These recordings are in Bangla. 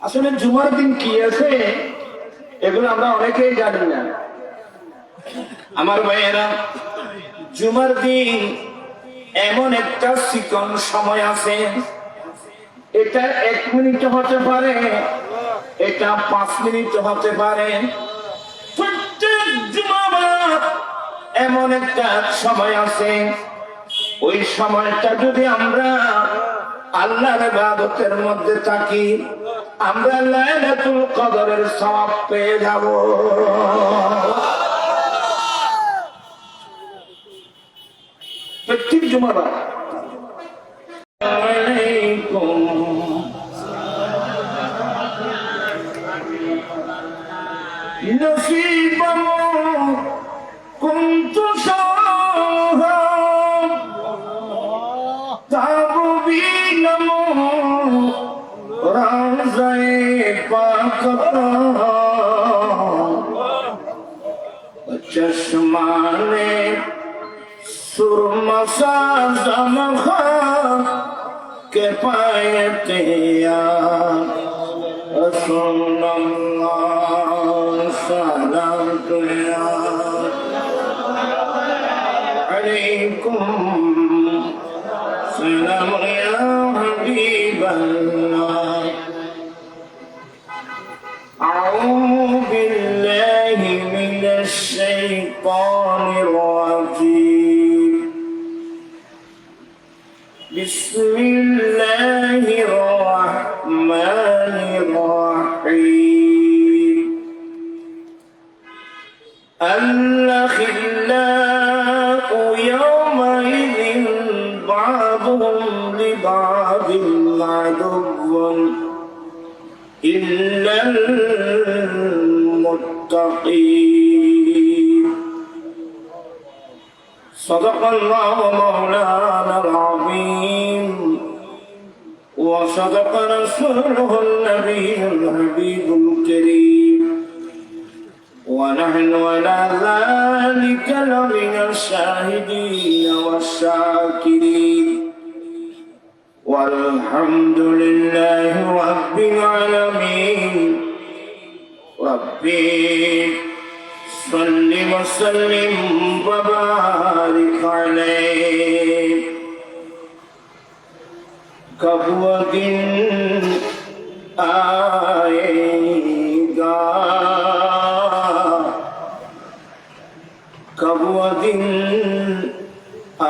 আসলে জুমার দিন কি আছে এগুলো আমরা অনেকেই জানি না। আমার ভাইয়েরা, জুমার দিন এমন একটা চিকন সময় আছে, এটা 1 মিনিট হতে পারে, এটা 5 মিনিট হতে পারে। প্রত্যেক জুমাবার এমন একটা সময় আছে, ওই সময়টা যদি আমরা আল্লাহর ইবাদতের মধ্যে থাকি, আমরা লাইলাতুল কদরের সওয়াব পেয়ে যাব। প্রত্যেক জুমাবার নসিবাম কুনতু তাববিনমু রাজায়ে পাকত চশমানে সুরমসা জমখা কে পায়েতে ইয়া রাসূলুল্লাহ সাল্লাল্লাহু আলাইকুম সালাম ইয়া হাবিবাল্লাহ আউযু বিল্লাহি মিনাশ শাইতানির রাজীম বিসমিল্লাহির রাহমানির রাহিম আল-আখিল্লাউ ইয়াওমাইযিন বা'দুহুম লিবা'দিন আদুও্বুন ইল্লাল মুত্তাকিন। সাদাকাল্লাহু মাওলানাল আযীম ওয়া সাদাকা রাসূলুহুন নাবিয়্যুল হাবিবুল কারীম ওয়া নাহনু আলা যালিকা লামিনাশ Shahdeen ওয়াশ-শাকিরিন walhamdulillahi rabbil alamin. Rabbi salli wa sallim wa barik alayhi. Kabwa din aayega, kabwa din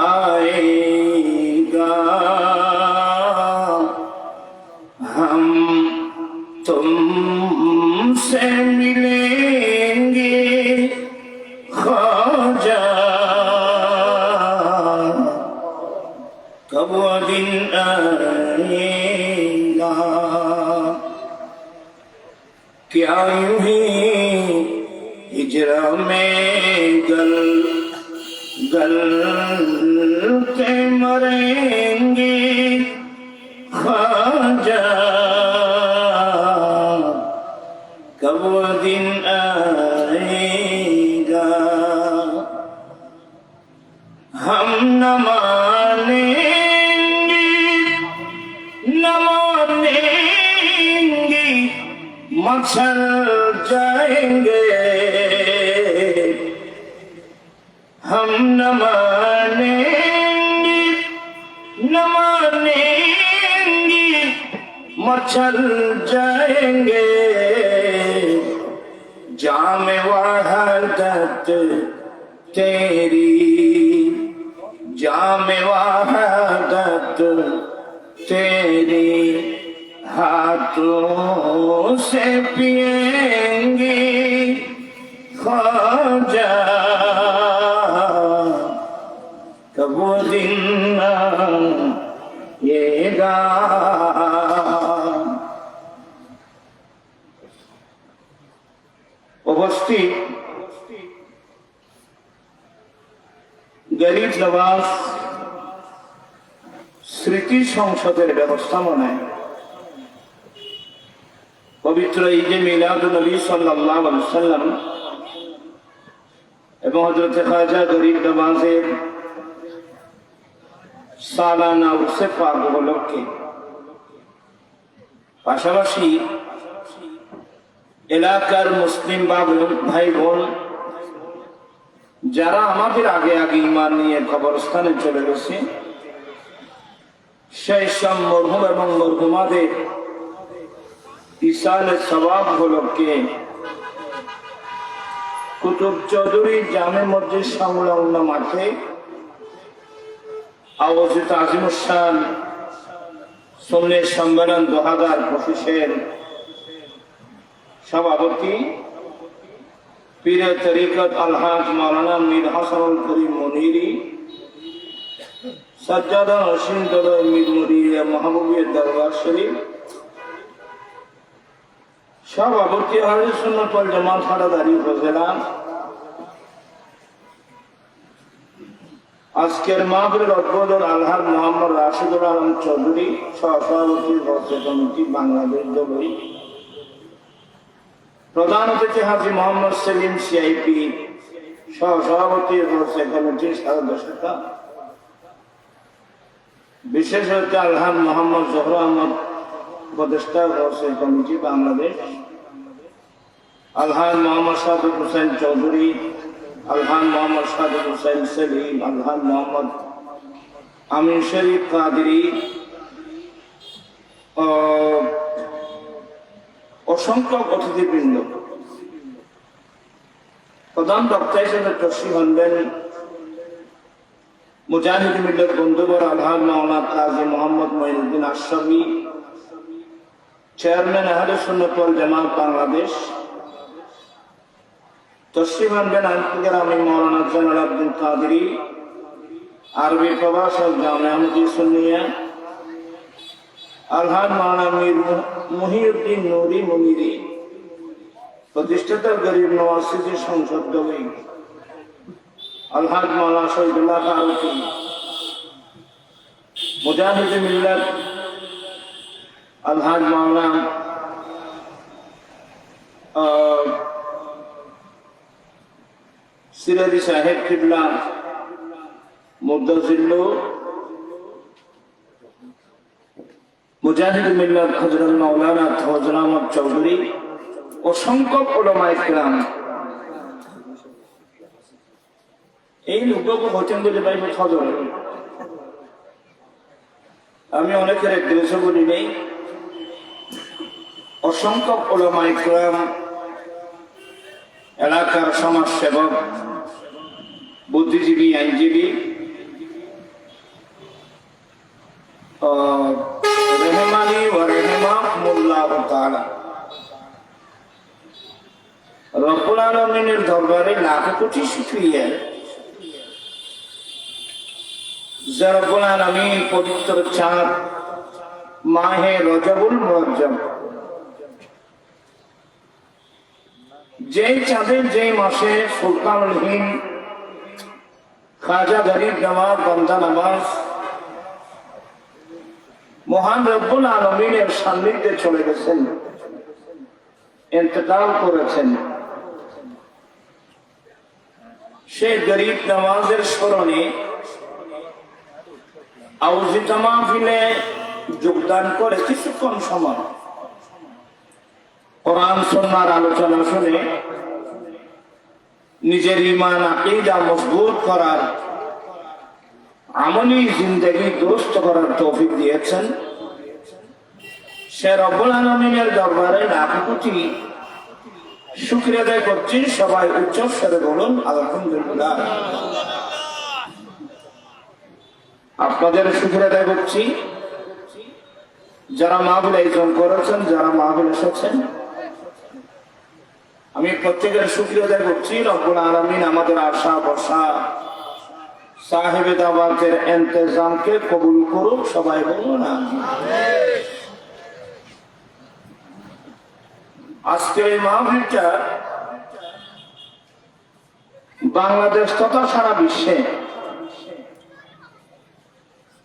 aayega, हम तुमसे मिलेंगे ख्वाजा, कब वो दिन आएगा। क्या यूं ही हिजरा में गल गल के मरेंगे ख्वाजा, कब वो दिन आएगा। हम न मानेंगे न मानेंगे, मचल जाएंगे। हम न मानेंगे न मानेंगे, मचल जाएंगे। जामे वहदत तेरी, जामे वहदत तेरी, हाथों से पिएंगे ख्वाजा, कब वो दिन आएगा। उपस्थित গরিব নওয়াজ স্মৃতি সংসদের ব্যবস্থাপনায় পবিত্র ঈদে মিলাদুন নবী সাল্লাল্লাহু আলাইহি ওয়াসাল্লাম এবং হযরত খাজা গরিব নওয়াজের সালানা উরসে পাক উপলক্ষে পাশাপাশি এলাকার মুসলিম ভাই বোন যারা আমাদের আগে আগে ঈমান নিয়ে কবরস্থানে চলে গেছে, সেই সব মরহুম এবং মরহুমাদের ইসালে সওয়াব হলকে কুতুব চৌধুরী জামে মসজিদ সংলগ্ন মাঠে আয়োজিত আজিমুসান সুন্নি সম্মেলন 2025 সভাপতি পীরে তরিকত আলহাজ মাওলানা মীর হাসানুল করিম মনিরি, সজ্জাদা হোসেন দরবার মীর মুরিয়া মাহবুবিয়া দরবার শরীফ, সভাপতি আহলে সুন্নাত ওয়াল জামাত হাটাদারি উপজেলা, আজকের মাহফিলের উদ্বোধন আলহাজ মোহাম্মদ রাশিদুল আলম চৌধুরী, সহসভাপতি বর্ষা কমিটি বাংলাদেশ দলই, প্রধান অতিথি হাজী মোহাম্মদ সেলিম সিআইপি, সহসভাপতি বর্ষা কমিটির সদস্যতা, বিশেষ অতিথি আলহাজ মোহাম্মদ জহর আহমদ উপদেষ্টা বর্ষা কমিটি বাংলাদেশ, আলহাজ মোহাম্মদ সাদুক হোসেন চৌধুরী, আলহাজ মোহাম্মদ সাদুক হোসেন সেলিম, আলহাজ মোহাম্মদ আমিন শরীফ কাদরি, অসংখ্য অতিথিবৃন্দ। প্রধান বক্তা হিসেবে তশরিফ আনবেন মুজাহিদ মিল্লাত বন্ধুবর আলহাজ মাওলানা কাজী মোহাম্মদ মঈনুদ্দিন আশরাফি, চেয়ারম্যান আহলে সুন্নাত ওয়াল জামাত বাংলাদেশ। তশরিফ আনবেন আন্তর্জাতিক আমি মাওলানা জয়নুল আবদিন কাদরি, আরবি প্রভাষক জামে আহমদিয়া সুন্নিয়া, আলহাজ মাওলানা মীর মুহিউদ্দিন নুরি মুনিরি, প্রতিষ্ঠাতা গরিব নওয়াজ সিটি সংসদ দলই, আলহাজ মাওলানা শহীদুল্লাহ ফারুকী, মুজাহিদ মিল্লাত আলহাজ মাওলানা সিরাজি সাহেব কিবলা মুদ্দাজিল্লু, মুজাহিদ মিল্লাত হযরত মাওলানা ফজল আহমদ চৌধুরী, অসংখ্য উলামায়ে কেরাম। এই লোকগুলো হচ্ছেন বলে ভাই ফজল, আমি অনেকের একদিবস বলি নেই। অসংখ্য উলামায়ে কেরাম, এলাকার সমাজ সেবক, বুদ্ধিজীবী, আইনজীবী, রেহমানি ও রেহমাহুল্লাহ তাআলা রব্বুল আলামিনের দরবারে লাখ কোটি শুকরিয়া যে রব্বুল আলামিন পবিত্র চাঁদ মাহে রজবুল মুআজ্জম, যেই চাঁদের যেই মাসে সুলতানুল হিন্দ খাজা গরিব নওয়াজ বান্দা নওয়াজ মহান রব্বুল আলামিনের সান্নিধ্যে চলে গেছেন, ইন্তেকাল করেছেন। সেই গরিব নওয়াজের স্মরণে আয়োজিত মাহফিলে যোগদান করে কিছুক্ষণ সময় কোরআন সুন্নাহর আলোচনা শুনে নিজের ঈমান আকীদা মজবুত করার, আমলি জিন্দেগি দুরুস্ত করার তৌফিক দিয়েছেন। সে রব্বুল আলামিনের দরবারে লাখ কোটি শুকরিয়া আদায় করছি। সবাই উচ্চ স্বরে বলুন আলহামদুলিল্লাহ। আপনাদের শুকরিয়া আদায় করছি যারা মাহফিল আয়োজন করেছেন, যারা মাহফিল এসেছেন। আমি প্রত্যেকের শুকরিয়া আদায় করছি। রব্বুল আলামিন আমাদের আশা ভরসা সাহেবে দাওয়াতের ইন্তজামকে কবুল করুক। সবাই বলুন আমিন। আজকের এই মাহফিলটা বাংলাদেশ তথা সারা বিশ্বে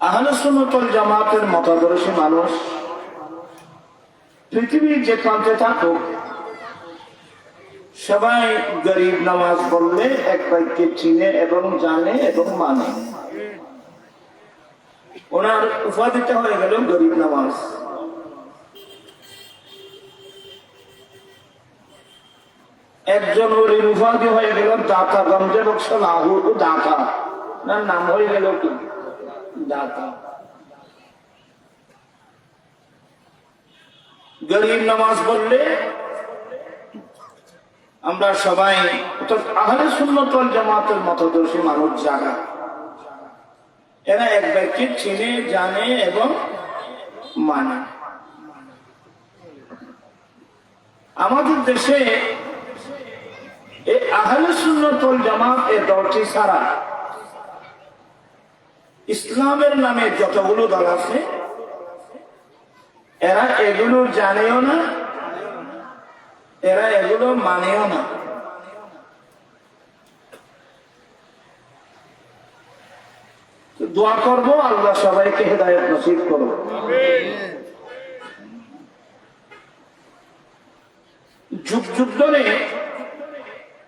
আহলে সুন্নাত ওয়াল জামাতের মতাদর্শী মানুষ পৃথিবীর যে প্রান্তে থাকুক, সবাই গরিব নওয়াজ বললে এক বাক্যে চিনে এবং জানে এবং মানে। ওনার উপাধিটা হয়ে গেল গরিব নওয়াজ। একজন ওলির উপাধি হয়ে গেল দাতা, গঞ্জে বক্স লাহু দাতা, নাম হয়ে গেল কি দাতা। গরিব নামাজ পড়লে আমরা সবাই আহলে সুন্নাত ওয়াল জামাতের মতদর্শী মানুষ যারা, এরা এক ব্যক্তি চিনে জানে এবং মানে। আমাদের দেশে এই আহলে সুন্নাত ওয়াল জামাত এর দলটি ছাড়া ইসলামের নামে যতগুলো দল আছে এরা এগুলো জানেও না, এরা এগুলো মানেও না। দোয়া করবো আল্লাহ সবাইকে হেদায়েত নসিব করো। যুগ যুগ ধরে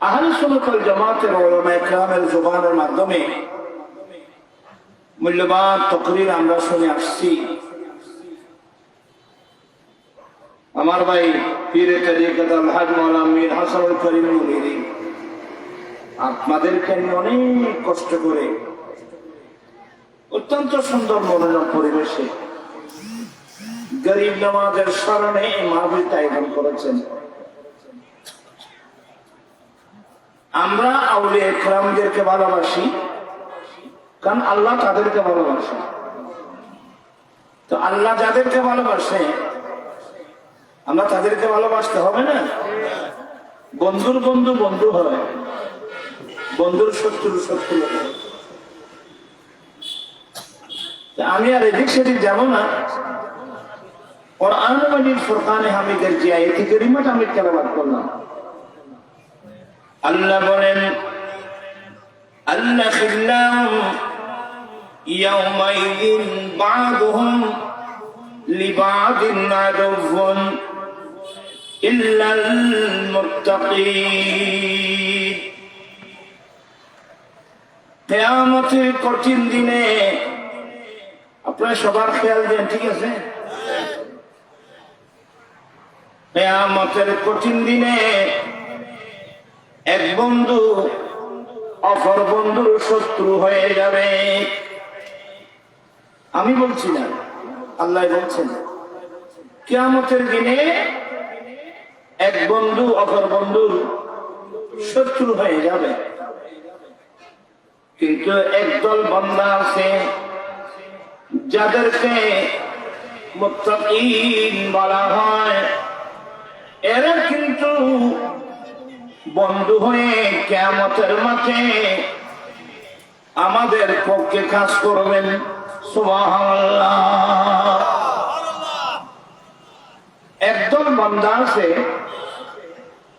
আহলে সুন্নাত ওয়াল জামাতের উলামায়ে কেরামের জবানের মাধ্যমে মূল্যবান তাকরীর আমরা শুনে আসছি। আমার ভাই পীরে তরিকত আলহাজ মাওলানা মীর হাসানুল করিম মুনিরি আপনাদেরকে অনেক কষ্ট করে অত্যন্ত সুন্দর মনোরম পরিবেশে গরিব নামাজের স্মরণে এই মাহফিলটা আয়োজন করেছেন। আমরা আউলিয়া ইকরামদেরকে ভালোবাসি কারণ আল্লাহ তাদেরকে ভালোবাসে। তো আল্লাহ যাদেরকে ভালোবাসে আমরা তাদেরকে ভালোবাসতে হবে না? বন্ধুর বন্ধু বন্ধু হয়, বন্ধুর শত্রু শত্রু হয়। আমি আর এদিক সেদিক যাবো না। কোরআন মাজিদ ফুরকানে হামিদের যে আয়াতে কারিমাটা আমি তেলাওয়াত করলাম, আল্লাহ বলেন আল্লাখিল্লাহ ইয়াউমাইযিন বা'দুহুম লিবা'দিন আদুওয়ুন ইল্লাল মুত্তাকিন। কিয়ামতের কঠিন দিনে আপনারা সবার খেয়াল দেন, ঠিক আছে? কিয়ামতের কঠিন দিনে এক বন্ধু অপর বন্ধুর শত্রু হয়ে যাবে। আমি বলছি না, আল্লাহ বলছেন কিয়ামতের দিনে এক বন্ধু অপর বন্ধুর শত্রু হয়ে যাবে। কিন্তু একদল বান্দা আছে যাদেরকে মুত্তাকিন বলা হয়, এরা কিন্তু বন্ধু হয়ে কিয়ামতের মাঠে আমাদের পক্ষে কাজ করবেন। সুবহানাল্লাহ। একদল বান্দা আছে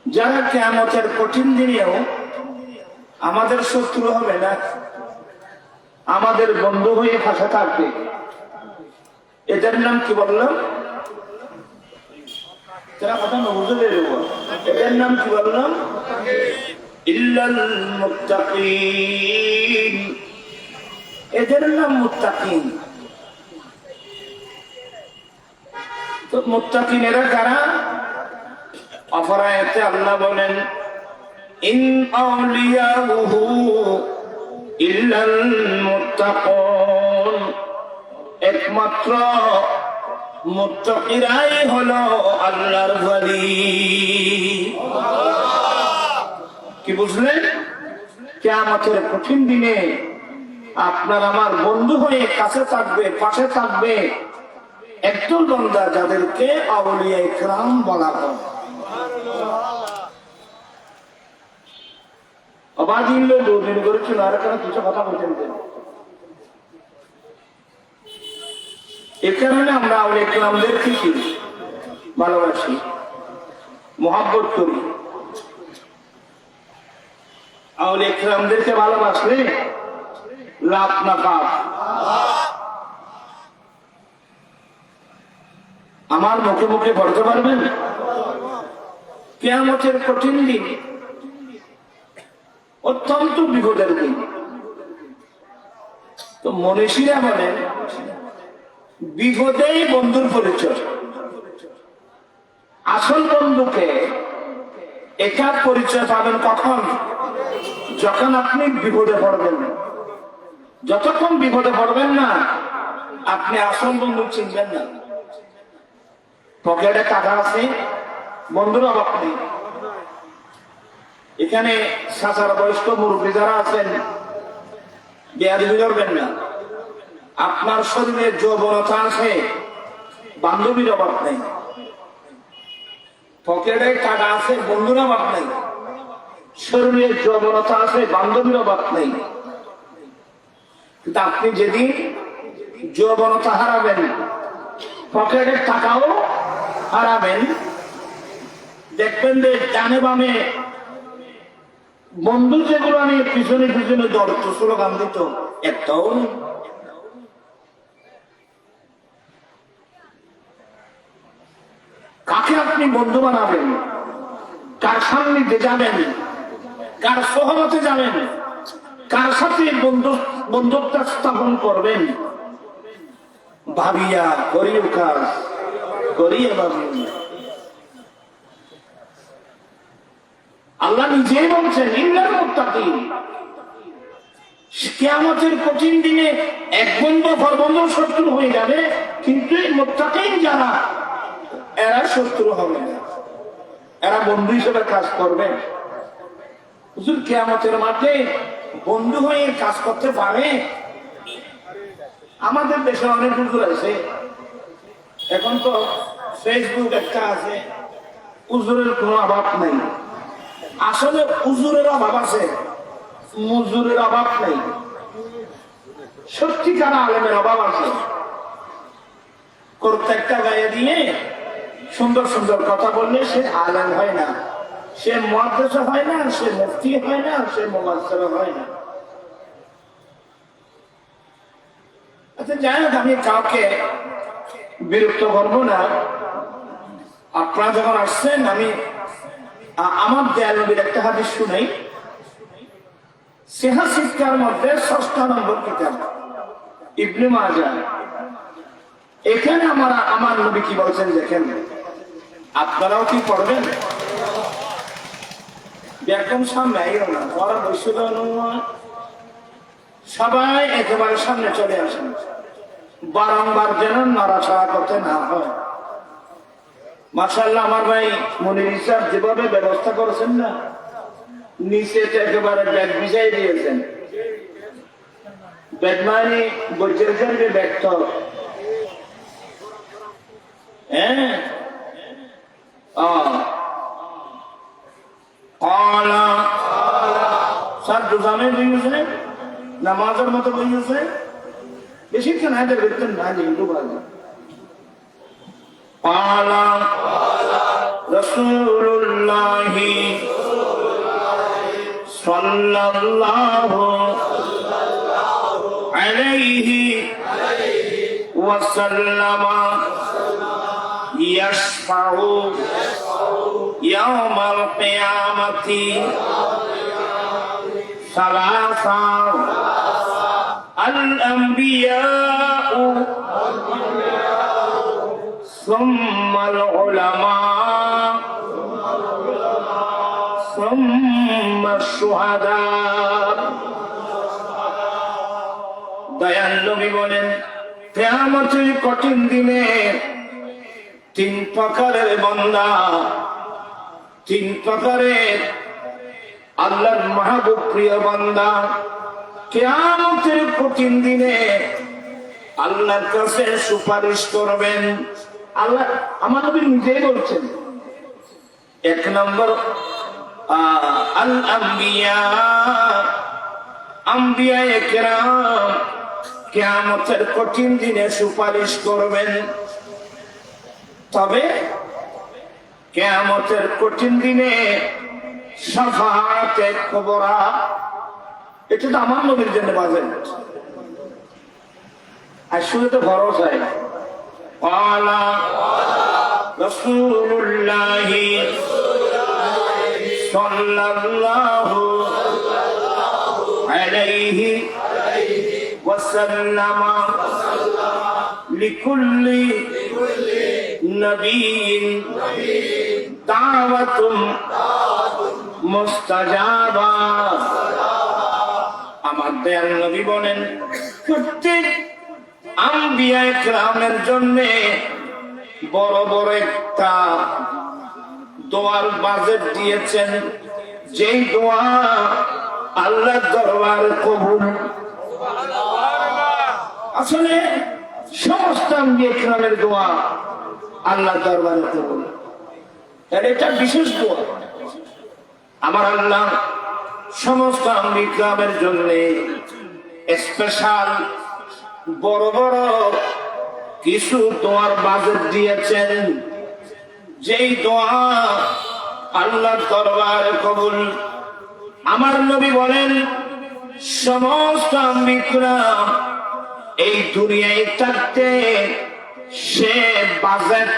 যারা কিয়ামতের কঠিন দিনেও আমাদের শত্রু হবে না, আমাদের বন্ধু হয়ে পাশে থাকবে। এদের নাম কি বললাম? কথা বুঝতে দেবো। এদের নাম কি বললাম? ইল্লাল মুত্তাকিন। এদের নাম মুত্তাকিন। তো মুত্তাকিনেরা কারা? অপর আয়াতে আল্লাহ বলেন ইন আউলিয়াহু ইল্লাল মুত্তাকুন। একমাত্র মুত্তাকিরাই হলো আল্লাহর ওয়ালি। কি বুঝলেন? কিয়ামতের কঠিন দিনে আপনার আমার বন্ধু হয়ে কাছে থাকবে, পাশে থাকবে একদল বান্দা যাদেরকে আউলিয়া ইকরাম বলা হয়। আবার দিন দুদিন করেছিল, আর কারণ কিছু কথা বলতেন। এ কারণে আমরা আউলিয়া ইকরামদেরকে কি ভালোবাসি, মহব্বত করি। আউলিয়া ইকরামদেরকে ভালোবাসলে লাভ না পাপ। আমার মুখে মুখে পড়তে পারবেন? কিয়ামতের কঠিন দিন অত্যন্ত বিপদের দিন। তো মনীষীরা বলেন বিপদেই বন্ধুর পরিচয়। আসল বন্ধুকে এটার পরিচয় পাবেন কখন? যখন আপনি বিপদে পড়বেন। যতক্ষণ বিপদে পড়বেন না, আপনি আসল বন্ধু চিনবেন না। পকেটে টাকা আছে, বন্ধুর অভাব নেই। এখানে সাচার বয়স্ক মুরব্বী যারা আছেন, বেয়াদবি করবেন না। আপনার শরীরে যৌবনতা আছে, বান্ধবীর অভাব নেই। পকেটে টাকা আছে, বন্ধুর অভাব নেই। শরীরে যৌবনতা আছে, বান্ধবীর অভাব নেই। কিন্তু আপনি যেদিন যৌবনতা হারাবেন, পকেটের টাকাও হারাবেন, দেখবেন যে ডানে বামে বন্ধু যেগুলো নিয়ে পিছনে পিছনে দৌড়তো, স্লোগান দিত, একটাও নেই। কাকে আপনি বন্ধু বানাবেন, কার সান্নিধ্যে যাবেন, কার সহমতে যাবেন, কার সাথে বন্ধুত্ব স্থাপন করবেন, ভাবিয়া করিও কাজ করিয়ে ভাবিয়া। আল্লাহ নিজেই বলছেন ইন্নাল মুত্তাকিন, কিয়ামতের কঠিন দিনে এক বন্ধু পর বন্ধু শত্রু হয়ে যাবে, কিন্তু এই মুত্তাকিন যারা, এরা শত্রু হবে না, এরা বন্ধু হিসেবে কাজ করবে। হুজুর কিয়ামতের মাঠে বন্ধু হয়ে কাজ করতে পারে? আমাদের দেশে অনেক হুজুর আছে, এখন তো ফেসবুক একটা আছে, হুজুরের কোনো অভাব নাই। আসলে হুজুরের অভাব আছে, মুজুরের অভাব নেই। সত্যিকার আলেমের অভাব আছে। প্রত্যেকটা গায়ে দিয়ে সুন্দর সুন্দর কথা বললে সে আলেম হয় না, সে মুহাদ্দিস হয় না, সে মুফতি হয় না, সে মুফাসসির হয় না। আচ্ছা যাই হোক, আমি কাউকে বিরক্ত করবো না। আপনারা যখন আসছেন, আমি আমার দেয়ালনবীর একটা হাদিস শুনাই। সিহাহ সিত্তার মধ্যে ৬ষ্ঠ নম্বর কিতাব ইবনে মাজাহ। এখানে আমার নবী কি বলছেন দেখেন, আপনারাও কি পড়বেন? একদম সামনে আইও না, পড়া বৈশ্য সবাই একেবারে সামনে চলে আসেন, বারংবার যেন নড়াচড়া করতে না হয়। মাশাআল্লাহ, আমার ভাই মনির ইসলাম যেভাবে ব্যবস্থা করেছেন না, নিচে একেবারে ব্যাগ বিছাই দিয়েছেন। ব্যাগ মানে বলছেন যে ব্যাগ তো, হ্যাঁ, নামাজের মতো বইছে, বেশিক্ষণ হাতে বেতন না যেগুলো বাজে। রাসূলুল্লাহ সাল্লাল্লাহু আলাইহি ওয়াসাল্লাম ইয়াশফাউ ইয়াওমাল কিয়ামাতি সালাসা الأنبياء ثم العلماء ثم الشهداء। দয়াল নবী বলেন, কিয়ামতের কঠিন দিনে 3 প্রকারের বান্দা, 3 প্রকারের আল্লাহর মাহবুব প্রিয় বান্দা কিয়ামতের কঠিন দিনে আল্লাহর কাছে সুপারিশ করবেন। আল্লাহ আমার নবী নিজেই বলছেন, 1 নম্বর আল আম্বিয়া, আম্বিয়ায়ে কেরাম কিয়ামতের কঠিন দিনে সুপারিশ করবেন। তবে কিয়ামতের কঠিন দিনে শাফাআতে কুবরা, এটা তো আমার নবীর জন্য বাজেন। আর শুধু তো ভরসায় ক্বালা রাসূলুল্লাহ সাল্লাল্লাহু আলাইহি ওয়াসাল্লাম লিকুল্লি নবিয়্যিন দাওয়াতুম মুস্তাজাবা। আমার দয়াল নবী বলেন প্রত্যেক আম্বিয়া ইকরামের জন্য বড় বড় একটা দোয়ার বাজেট দিয়েছেন, যেই দোয়া আল্লাহর দরবারে কবুল। আসলে সমস্ত আম্বিয়া ইকরামের দোয়া আল্লাহর দরবারে কবুল, এটা বিশেষ দোয়া। আমার আল্লাহ সমস্ত আম্বিয়া ইকরামের জন্য স্পেশাল বড় বড় কিছু দোয়ার বাজেট দিয়েছেন, যেই দোয়া আল্লাহর দরবারে কবুল। আমার নবী বলেন সমস্ত আম্বিয়া ইকরাম এই দুনিয়ায় থাকতে সে বাজেট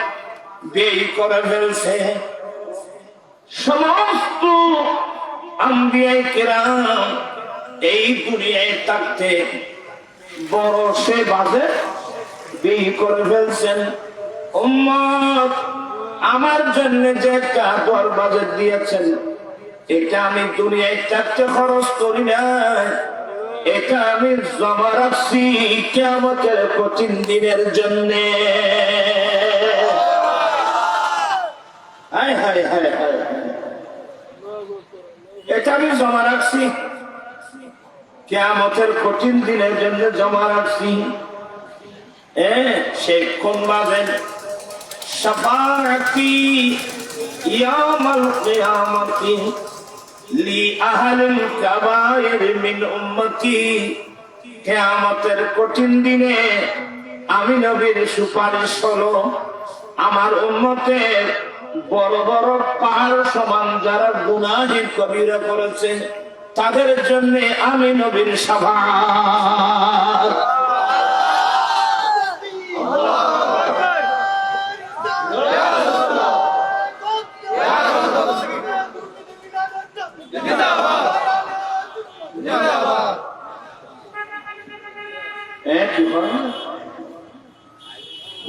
ব্যয় করে ফেলছে। সমস্ত আম্বিয়া ইকরাম এই দুনিয়ায় থাকতে বড় সে বাজেট ব্যয় করে ফেলছেন। উম্মত আমার জন্য যে একটা দর বাজেট দিয়েছেন, এটা আমি দুনিয়ায় থাকতে খরচ করি না, এটা আমি জমা রাখছি কিয়ামতের কঠিন দিনের জন্য। হায় হায় হায় হায়, এটা আমি জমা রাখছি কিয়ামতের কঠিন দিনের জন্য জমা রাখছি। সে কোন বাজেট? শাফাআতি ইয়াউমাল কিয়ামাতি লি আহলিল কাবায়ের মিন উম্মতি। কিয়ামতের কঠিন দিনে আমি নবীর সুপারিশ হলো আমার উম্মতের বড় বড় পাহাড় সমান যারা গুনাহে কবিরা করেছে তাদের জন্য আমি নবীর শাফাআত।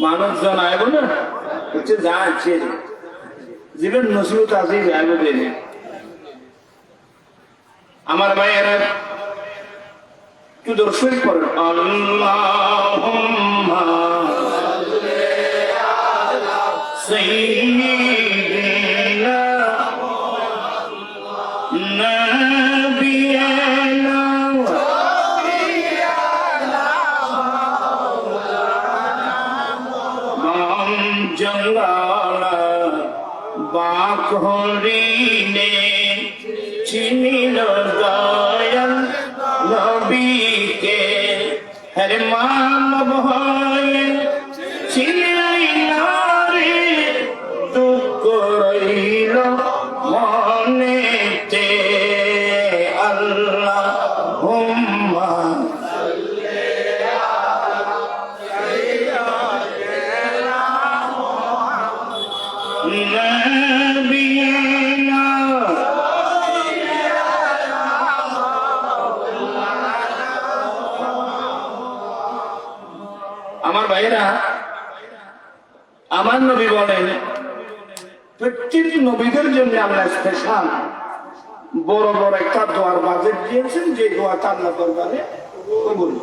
মানুষজন আইব না হচ্ছে যা আছে জীবন নসিবত আছে আইব দেবে। আমার ভাইয়েরা একটু দর্শন করেন আল্লাহুম্মা সাইয়্যিদিনা নাবিয়ানা জঙ্গালা বাক হরিণে চিনিল দয়াল নবীকে। হরে মানব হয়ে চিনিল রে দুঃখ রইল মনেতে। আল্লাহুম্মা আমার ভাইরা, আমার নবী বলেন প্রত্যেক নবীদের জন্য আল্লাহ স্পেশাল বড় বড় একটা দোয়ার বাজেট দিয়েছেন, যে দোয়াটা আল্লাহ দরবারে কবুল।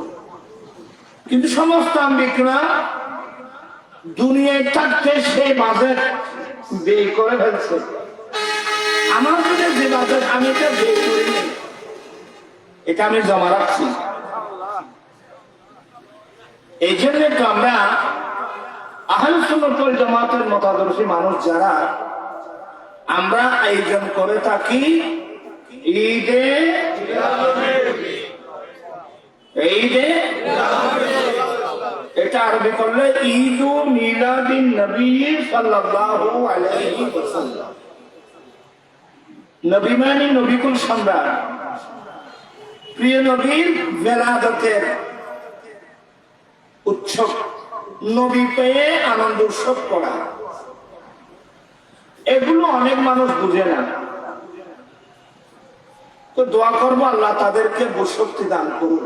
কিন্তু সমস্ত আম্বিয়া দুনিয়ায় থাকতে সেই বাজেট ব্যয় করে ফেলছে। আমার জন্য যে বাজেট আমি এটা ব্যয় করিনি, এটা আমি জমা রাখছি। এই জন্য তো আমরা আহলে সুন্নাত ওয়াল জামাতের মতাদর্শী মানুষ যারা আমরা আয়োজন করে থাকি ঈদে এটা আরবি করলে ঈদু মিলাদিন নবী সাল্লাল্লাহু আলাইহি ওয়াসাল্লাম। নবী মানে নবীকুল সম্রাট, প্রিয় নবীর বেলাদতের উৎসব, নবী পেয়ে আনন্দ উৎসব করা। এগুলো অনেক মানুষ বুঝে না, তো দোয়া করবো আল্লাহ তাদেরকে বুঝশক্তি দান করুন।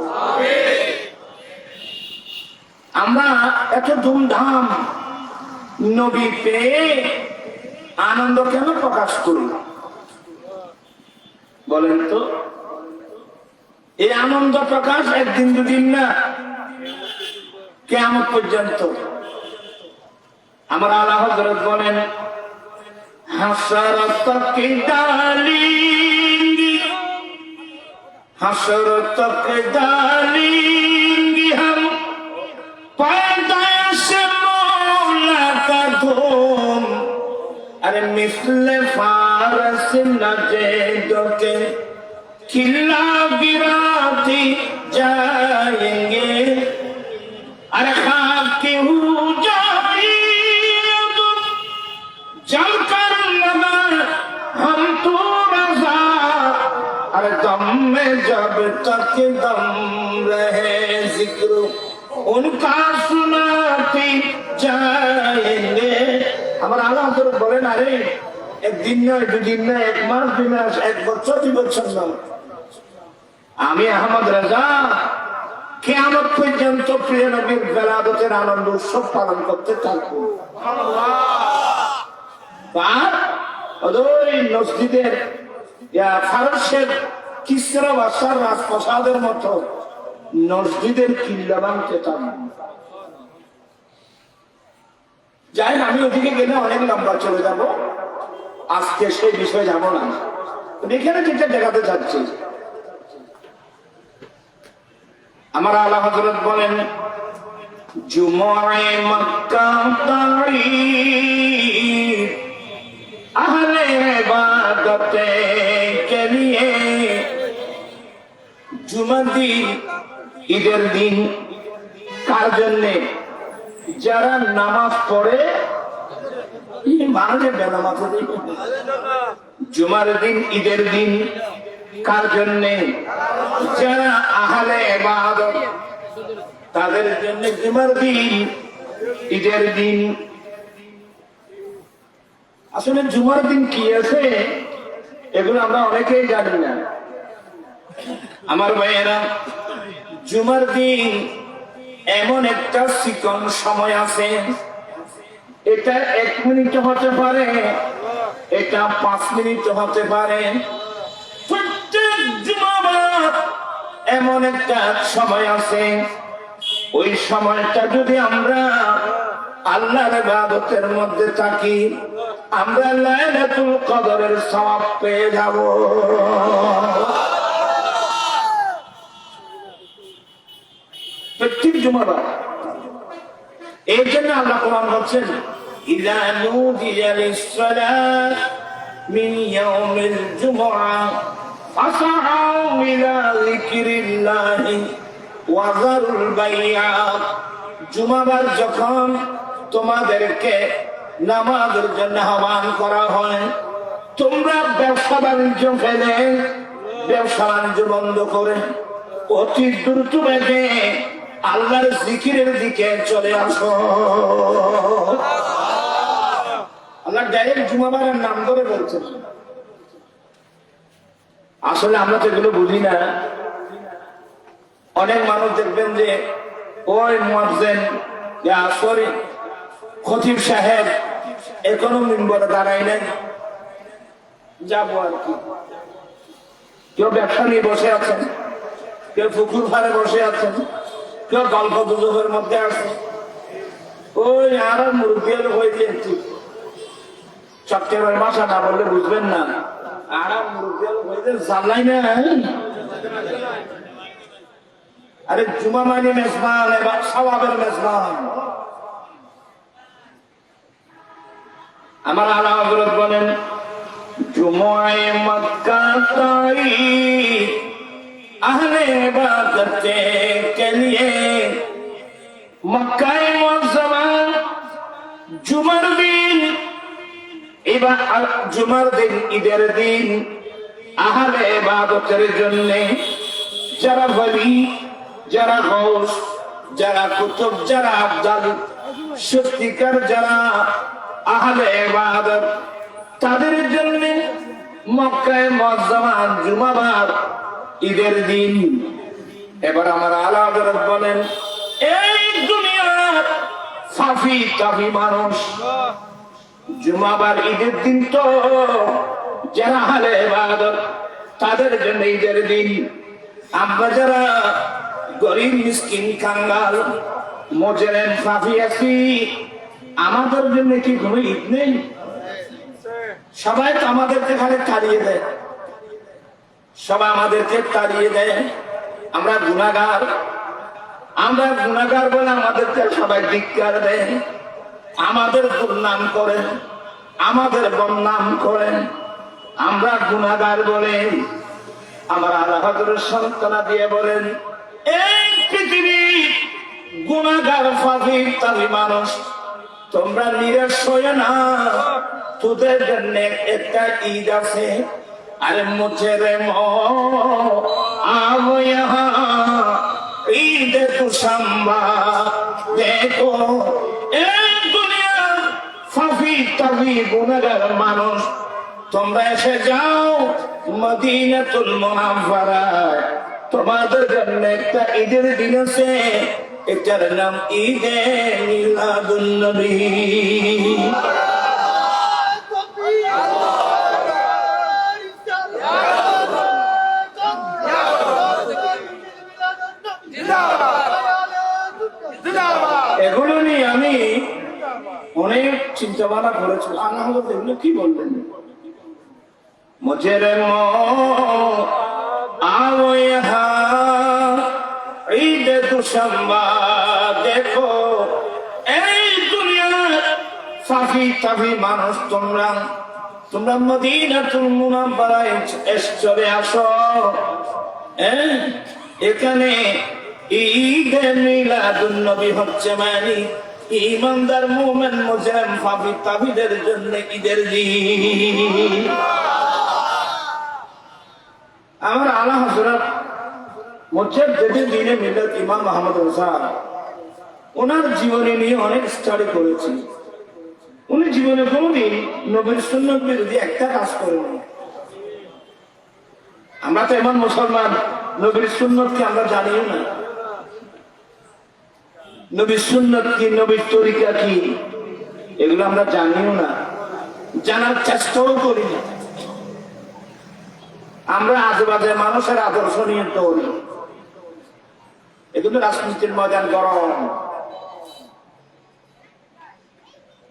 আমরা এত ধুমধাম নবী পেয়ে আনন্দ কেন প্রকাশ করি বলেন তো? এই আনন্দ প্রকাশ একদিন দুদিন না, কিয়ামত পর্যন্ত। আমার আলা হযরত বলেন, হাসরত কি ডালেंगे, हसरत के डालेंगे हम पैदाइश मौला का धूम, अरे मिस्ले फारस नजेदों के खिला गिराती जाएंगे, अरे खाकी हो जाए जल कर लगा हम तो रजा, अरे दम में जब तक दम रहे जिक्र उनका सुनाते जाएंगे। আমার আল্লাহ হযরত বলেন, আরে একদিন নয়, দুদিন নয়, এক মাস, 2 মাস, 1 বছর, 2 বছর নয়, আমি আহমদ রাজা কিয়ামত পর্যন্ত প্রিয় নবীর বেলাদতের আনন্দ উৎসব পালন করতে থাকবো। আর ওই মসজিদের ফারসের কিসরা বাদশার রাজপ্রাসাদের মতো মসজিদের কিল্লা ভাঙতে থাকবো। যাই না, আমি ওদিকে গেলে অনেক লম্বা চলে যাব, আজকে সেই বিষয়ে যাব না। এখানে যেটা দেখাতে চাচ্ছি, আমার আলা হযরত বলেন, জুমায়ে মক্কা তারিখ আহলে ইবাদতে কে লিয়ে, জুমার দিন, ঈদের দিন কার জন্যে? যারা নামাজ পড়ে মানুষের বেনামাজ। জুমার দিন, ঈদের দিন কার জন্যে? যারা আহলে ইবাদত, তাদের জন্য জুমার দিন, ঈদের দিন। আসলে জুমার দিন কি আছে এগুলো আমরা অনেকেই জানি না। আমার ভাইয়েরা, জুমার দিন এমন একটা চিকন সময় আছে, এটা 1 মিনিট হতে পারে, এটা 5 মিনিট হতে পারে। প্রত্যেক জুমাবার এমন একটা সময় আছে, ওই সময়টা যদি আমরা আল্লাহর ইবাদতের মধ্যে থাকি, আমরা লাইলাতুল কদরের সওয়াব পেয়ে যাব। প্রত্যেক জুমাবার। এই জন্য আল্লাহ কোরআন বলছেন, ইযা নুদিয়া লিস-সালাত মিন ইয়াউমিল জুমআ ফাসআউ ইলা যিকরিল্লাহি ওয়া যারুল বাইআ। জুমাবার যখন তোমাদেরকে নামাজের জন্য আহ্বান করা হয়, তোমরা ব্যবসা বাণিজ্য ফেলে, ব্যবসা বাণিজ্য বন্ধ করে অতি দ্রুত বেগে আল্লাহর জিকিরের দিকে চলে আসো। আল্লাহ ডাইরেক্ট জুমাবারের নাম ধরে বলছেন। আসলে আমরা তো এগুলো বুঝি না। অনেক মানুষ দেখবেন যে ওই মুয়াজ্জিন, সরি খতিব সাহেব এখনো মিম্বরে দাঁড়ায় নাই, যাবো আর কি। কেউ ব্যবসা নিয়ে বসে আছেন, কেউ পুকুর পাড়ে বসে আছেন, কেউ গল্প গুজবের মধ্যে আছে। ওই আর মুরব্বী হয়ে দিয়েছি, চট্টগ্রামের ভাষা না বললে বুঝবেন না। আর মুরব্বী হয়ে জানলাই না। আরে জুমা মানে মেজবান, এবার সওয়াবের মেজবান। আমার আলা হযরত বলেন, জুমায়ে মক্কা তারিখ আহলে ইবাদতে কে লিয়ে, মক্কায়ে মুআজ্জামা জুমার দিন, এবার জুমার দিন, ঈদের দিন আহলে ইবাদতের জন্য। যারা ওলি, যারা গৌস, যারা কুতুব, যারা আফজাল, সত্যিকার যারা আহলে ইবাদত, তাদের জন্য মক্কায়ে মুআজ্জামা জুমাবার, ঈদের দিন। এবার আমার আলা হযরত বলেন, এই দুনিয়ার সাফি কাফি মানুষ জুমাবার ঈদের দিন তো যারা আহলে ইবাদত তাদের জন্য ঈদের দিন। আমরা যারা গরিব মিসকিন কাঙ্গাল মুজরিম পাপী আছি, আমাদের জন্য কি কোনো ঈদ নেই? সবাই তো আমাদেরকে খালি তাড়িয়ে দেয়, সবাই আমাদেরকে তাড়িয়ে দেয়। আমরা গুনাহগার, আমরা গুনাহগার বলে আমাদেরকে সবাই ধিক্কার দেয়, আমাদের দুর্নাম করেন, আমাদের বদনাম করেন। আমরা গুনাহগার বলেন। আমার আল্লাহ হযরত সান্ত্বনা দিয়ে বলেন, এই পৃথিবী গুনাহগার পাপী তাবি মানুষ, তোমরা নিরাশ হয়ে না, তোদের জন্য একটা ঈদ আছে। আরে মুজরিম आओ यहाँ ঈদ তুসাম্বা দেখো। এই দুনিয়া ফাফি তাবি গুনাহগার মানুষ, তোমরা এসে যাও মদিনাতুল মুনাওয়ারায়, তোমাদের জন্য একটা ঈদের দিন আছে, এটার নাম ঈদে মিলাদুন নবী। এগুলো নিয়ে আমি অনেক চিন্তা ভাবনা করেছি। আল্লাহ এগুলো কি বললেন? মুজরিম आओ यहाँ ঈদ তুসাম্বা দেখো। এই দুনিয়ার ফাফি তাফি মানুষ, তোমরা তোমরা মদিনাতুল মুনাওয়ারায় চলে আসো। এখানে ঈদে মিলাদুন নবী হচ্ছে মানে ঈমানদার মুমিন মুজরিম ফাফি তাফিদের জন্য ঈদের দিন। আমার আলা হযরত মুজাদ্দিদ দ্বীনে মিল্লাত ইমাম মুহাম্মদ রসুল, ওনার জীবনী নিয়ে অনেক স্টাডি করেছি। উনি জীবনে কোনোদিন নবীর সুন্নাত বিরোধী একটা কাজ করেননি। আমরা তো এমন মুসলমান, নবীর সুন্নাতকে আমরা জানিও না। নবীর সুন্নাত কি, নবীর তরিকা কি, এগুলো আমরা জানিও না, জানার চেষ্টাও করি না। আমরা আজেবাজে মানুষের আদর্শ নিয়ে দৌড়ি। এগুলো রাজনীতির ময়দান গরম,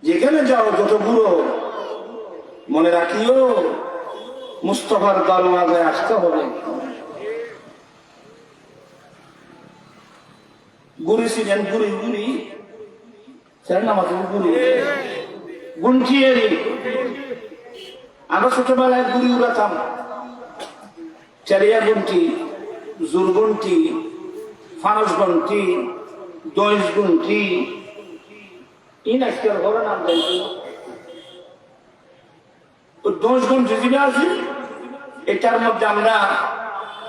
যেখানে যাও যত বুড়ো, মনে রাখিও মুস্তফার দরওয়াজায় আসতে হবে। গুড়ি ছিলেন, গুড়ি গুড়ি ছিলেন আমাদের গুড়ি গুনছি। আমরা ছোটবেলায় গুড়ি উড়াতাম, চারিয়া গুনটি, জোর গুনটি, ফানস গুনটি, দইশ গুনটি, ইন আজকের ঘরে নাম দেয়। দইশ গুনটি যেটা আছে, এটার মধ্যে আমরা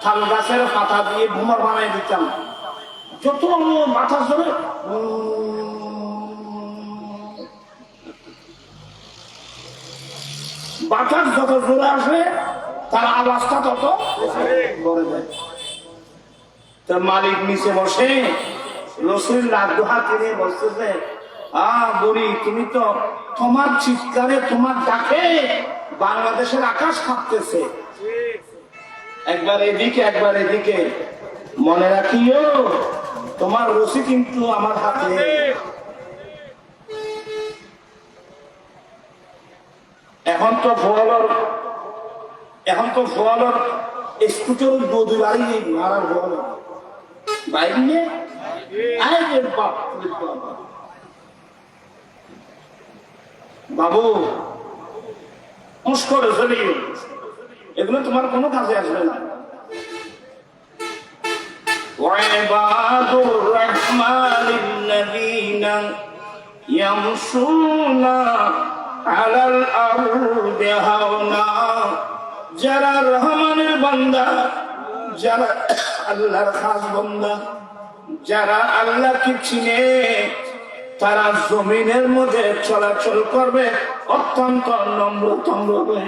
থাল গাছের পাতা দিয়ে ভুমার বানাই দিতাম। যত মাথা ধরে বাতাস যত জোরে আসে, তার আওয়াজটা তত বড় যায়। তার মালিক নিচে বসে রসুল লাড্ডু হাতে নিয়ে বসতেছে, বুড়ি তুমি তো, তোমার চিৎকারে তোমার ডাকে বাংলাদেশের আকাশ কাঁপতেছে। একবার এদিকে একবার এদিকে, মনে রাখিও তোমার রশি কিন্তু আমার হাতে। এখন তো ফোয়ালোর স্কুটার দুধ বাড়ি নেই, মারার ফোয়াল বাইরে নিয়ে বাবু করে চলে, এগুলো তোমার কোনো কাজে আসবে না। وعباد الرحمن الذين يمشون على الأرض هونا, যারা রহমানের বান্দা, যারা আল্লাহর খাস বান্দা, যারা আল্লাহকে চিনে, তারা জমিনের মধ্যে চলাচল করবে অত্যন্ত নম্রতম ভাবে।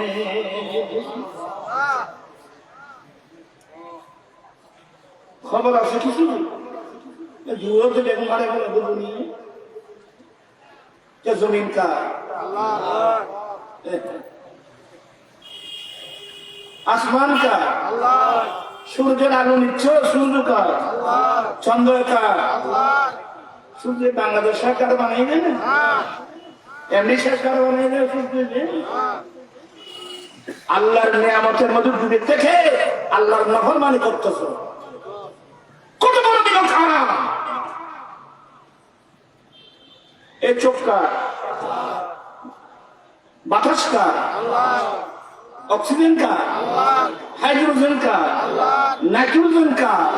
খবর আছে কিছু? যে জমিন কার? আসমান কার? সূর্যের আলো নিচ্ছ, সূর্য কার? চন্দ্র কার? সূর্য বাংলাদেশ সরকার বানাই দেয় না, এমনি সরকার বানাই দেয় সূর্য। আল্লাহর নিয়ামতের মধ্যে ডুবে থেকে আল্লাহর নাফরমানি করতেছ, কত বড় দিন খারাপ। এই চোখ কার? বাতাস কার? অক্সিজেন কার? হাইড্রোজেন কার? নাইট্রোজেন কার?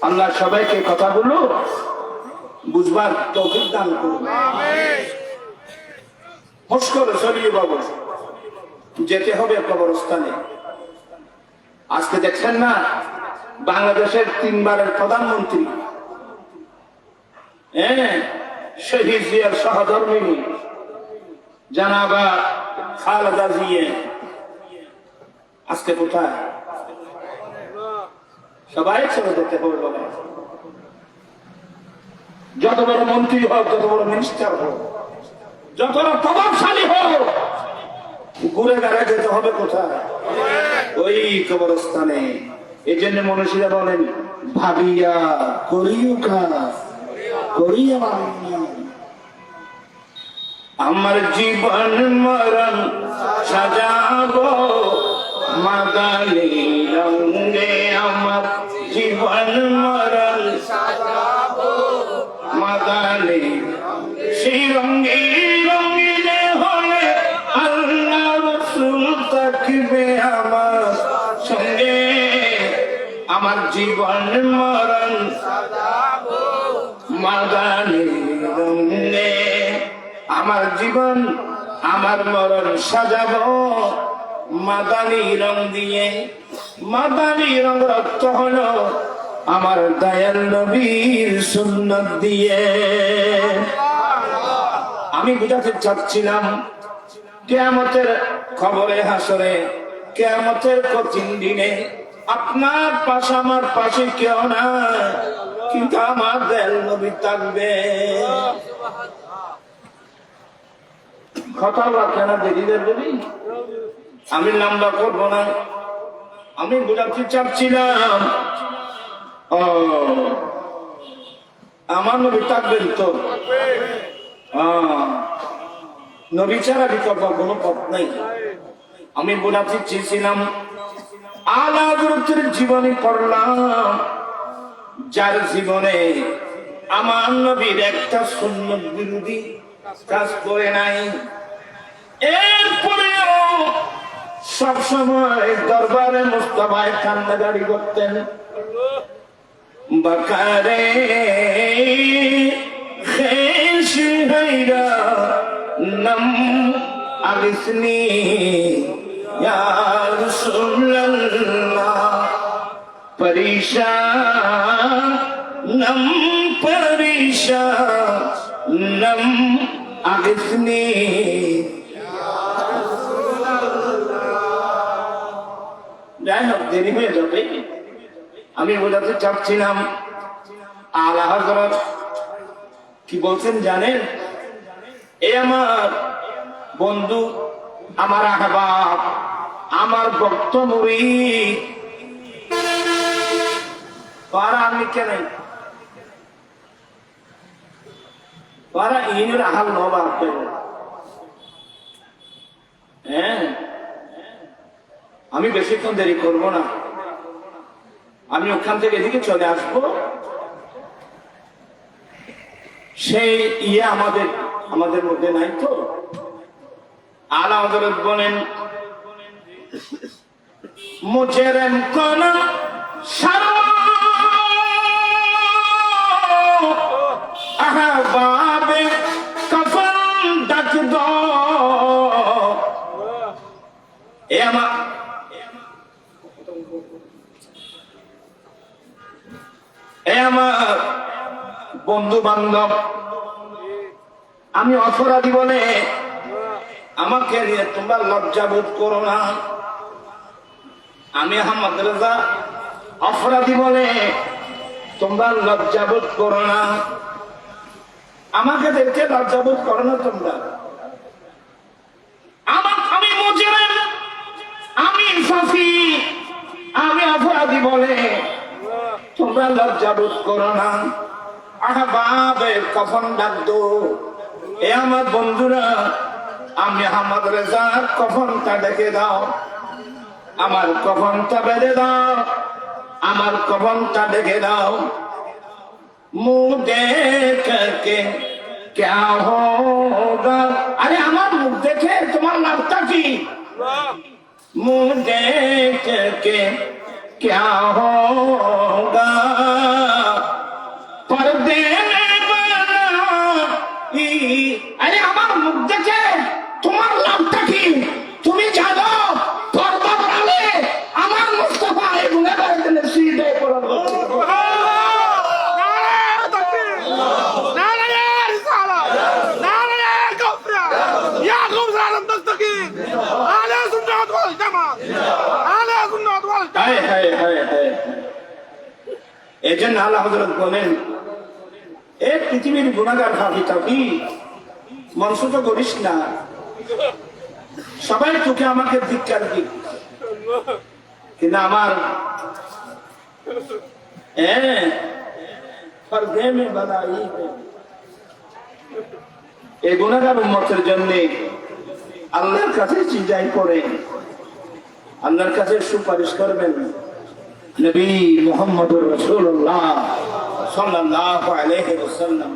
আল্লাহ সবাইকে কথাগুলো বুঝবার তৌফিক দান করুন। মুশকিলে সরিয়ে বাবু যেতে হবে কবরস্থানে। আজকে দেখছেন না বাংলাদেশের 3 বারের প্রধানমন্ত্রী, শহীদ জিয়ার সহধর্মিনী জানাবা খালেদা জিয়া আজকে কোথায়? সবাই ছেড়ে যেতে হবে বাবা। যত বড় মন্ত্রী হোক, যত বড় মিনিস্টার হোক, যত বড় প্রভাবশালী হোক, ঘুরে বেড়া যেতে হবে কোথায়? ওই কবরস্থানে। এই জন্য মনীষীরা বলেন ভাবিয়া করিও কাজ, করিয়া আমার জীবন মরণ সাজাবো মাদানি রঙে, আমার জীবন মরণ সাজাবো মাদানি সেই রঙে রঙিনে হলে আল্লাহ রাসূল থাকবে আমার সঙ্গে। আমার জীবন মরণ সাজাবো মাদানি রঙে, আমার জীবন আমার মরণ সাজাবো মাদানি রং দিয়ে। মাদানি রং রক্ত হলো আমার দয়াল নবীর সুন্নাত দিয়ে। আমি বুঝাতে চাচ্ছিলাম কিয়ামতের খবরে হাসরে, কিয়ামতের কঠিন দিনে আপনার পাশে আমার পাশে কেউ না, কিন্তু আমার দয়াল নবী থাকবে। কথা রাখে না দেরিদের দেবী, আমি লম্বা করবো না। আমি বুঝাতে চাচ্ছিলাম আমার নবী থাকবেন তো, নবী ছাড়া বিকল্প কোনো পথ নাই। আমি বোঝাতে চেয়েছিলাম আলা হযরতের জীবনী পড়লাম, যার জীবনে আমার নবীর একটা সুন্নত বিরোধী কাজ করে নাই। এরপরেও সবসময় দরবারে মুস্তাফায় কান্নাকাটি করতেন। বাকারে খেশ হইরা নম আলিসনি ইয়া রাসূলুল্লাহ, পরিশান নম পরিশান নম আলিসনি। যাই হোক দেরি হয়ে যাবে। আমি বোঝাতে চাচ্ছিলাম আলা হযরত কি বলছেন জানেন? এ আমার বন্ধু, আমার আহবাব, আমার ভক্ত মুরিদ, তারা আমি কেন তারা ইনের আহাল নবা, হ্যাঁ আমি বেশিক্ষণ দেরি করবো না। আমি ওখান থেকে এদিকে চলে আসবো। সেই আমাদের মধ্যে নাই তো। আলা হযরত বলেন মুজেরেম কোন আহবাবে কফন ডাক দো। আমার বন্ধু বান্ধব, আমি অপরাধী বলে আমাকে নিয়ে তোমরা লজ্জা বোধ করো না। আমি আহমদ রেজা অপরাধী বলে তোমরা লজ্জা বোধ করো না। আমাকে দেখতে লজ্জাবোধ করো না তোমরা? আমি মুজরিম, আমি ফাঁসি, আমি অপরাধী বলে তোমরা লজ্জাবোধ করো না? আহবাবে কফন ডাক দো, এ আমার বন্ধুরা, আমি আহমদ রেজার কফনটা ডেকে দাও, আমার কফনটা বেঁধে দাও, আমার কফনটা ডেকে দাও। মুখ দেখে क्या होगा, अरे আমার মুখ দেখে তোমার লাভটা কি? মুখ দেখে क्या होगा, पर्दे में बनाई, अरे আমার মুখ দেখে তোমার লাভটা কি? তুমি জানো পর্দা বাড়ালে আমার মুস্তাফা এই গুনাহগারদের সিজদে পড়ানো। এই জন্য আল্লাহ হযরত বলেন, এই পৃথিবীর গুনাহগার ভাবি তাকি মনসু তো করিস না, সবাই তোকে আমাকে ধিক্কার দিক, কিন্তু আমার এই গুনাহগার উম্মতের জন্য আল্লাহর কাছে চিন্তাই করে আল্লাহর কাছে সুপারিশ করবেন নবী মুহাম্মদুর রাসূলুল্লাহ সাল্লাল্লাহু আলাইহি ওয়াসাল্লাম।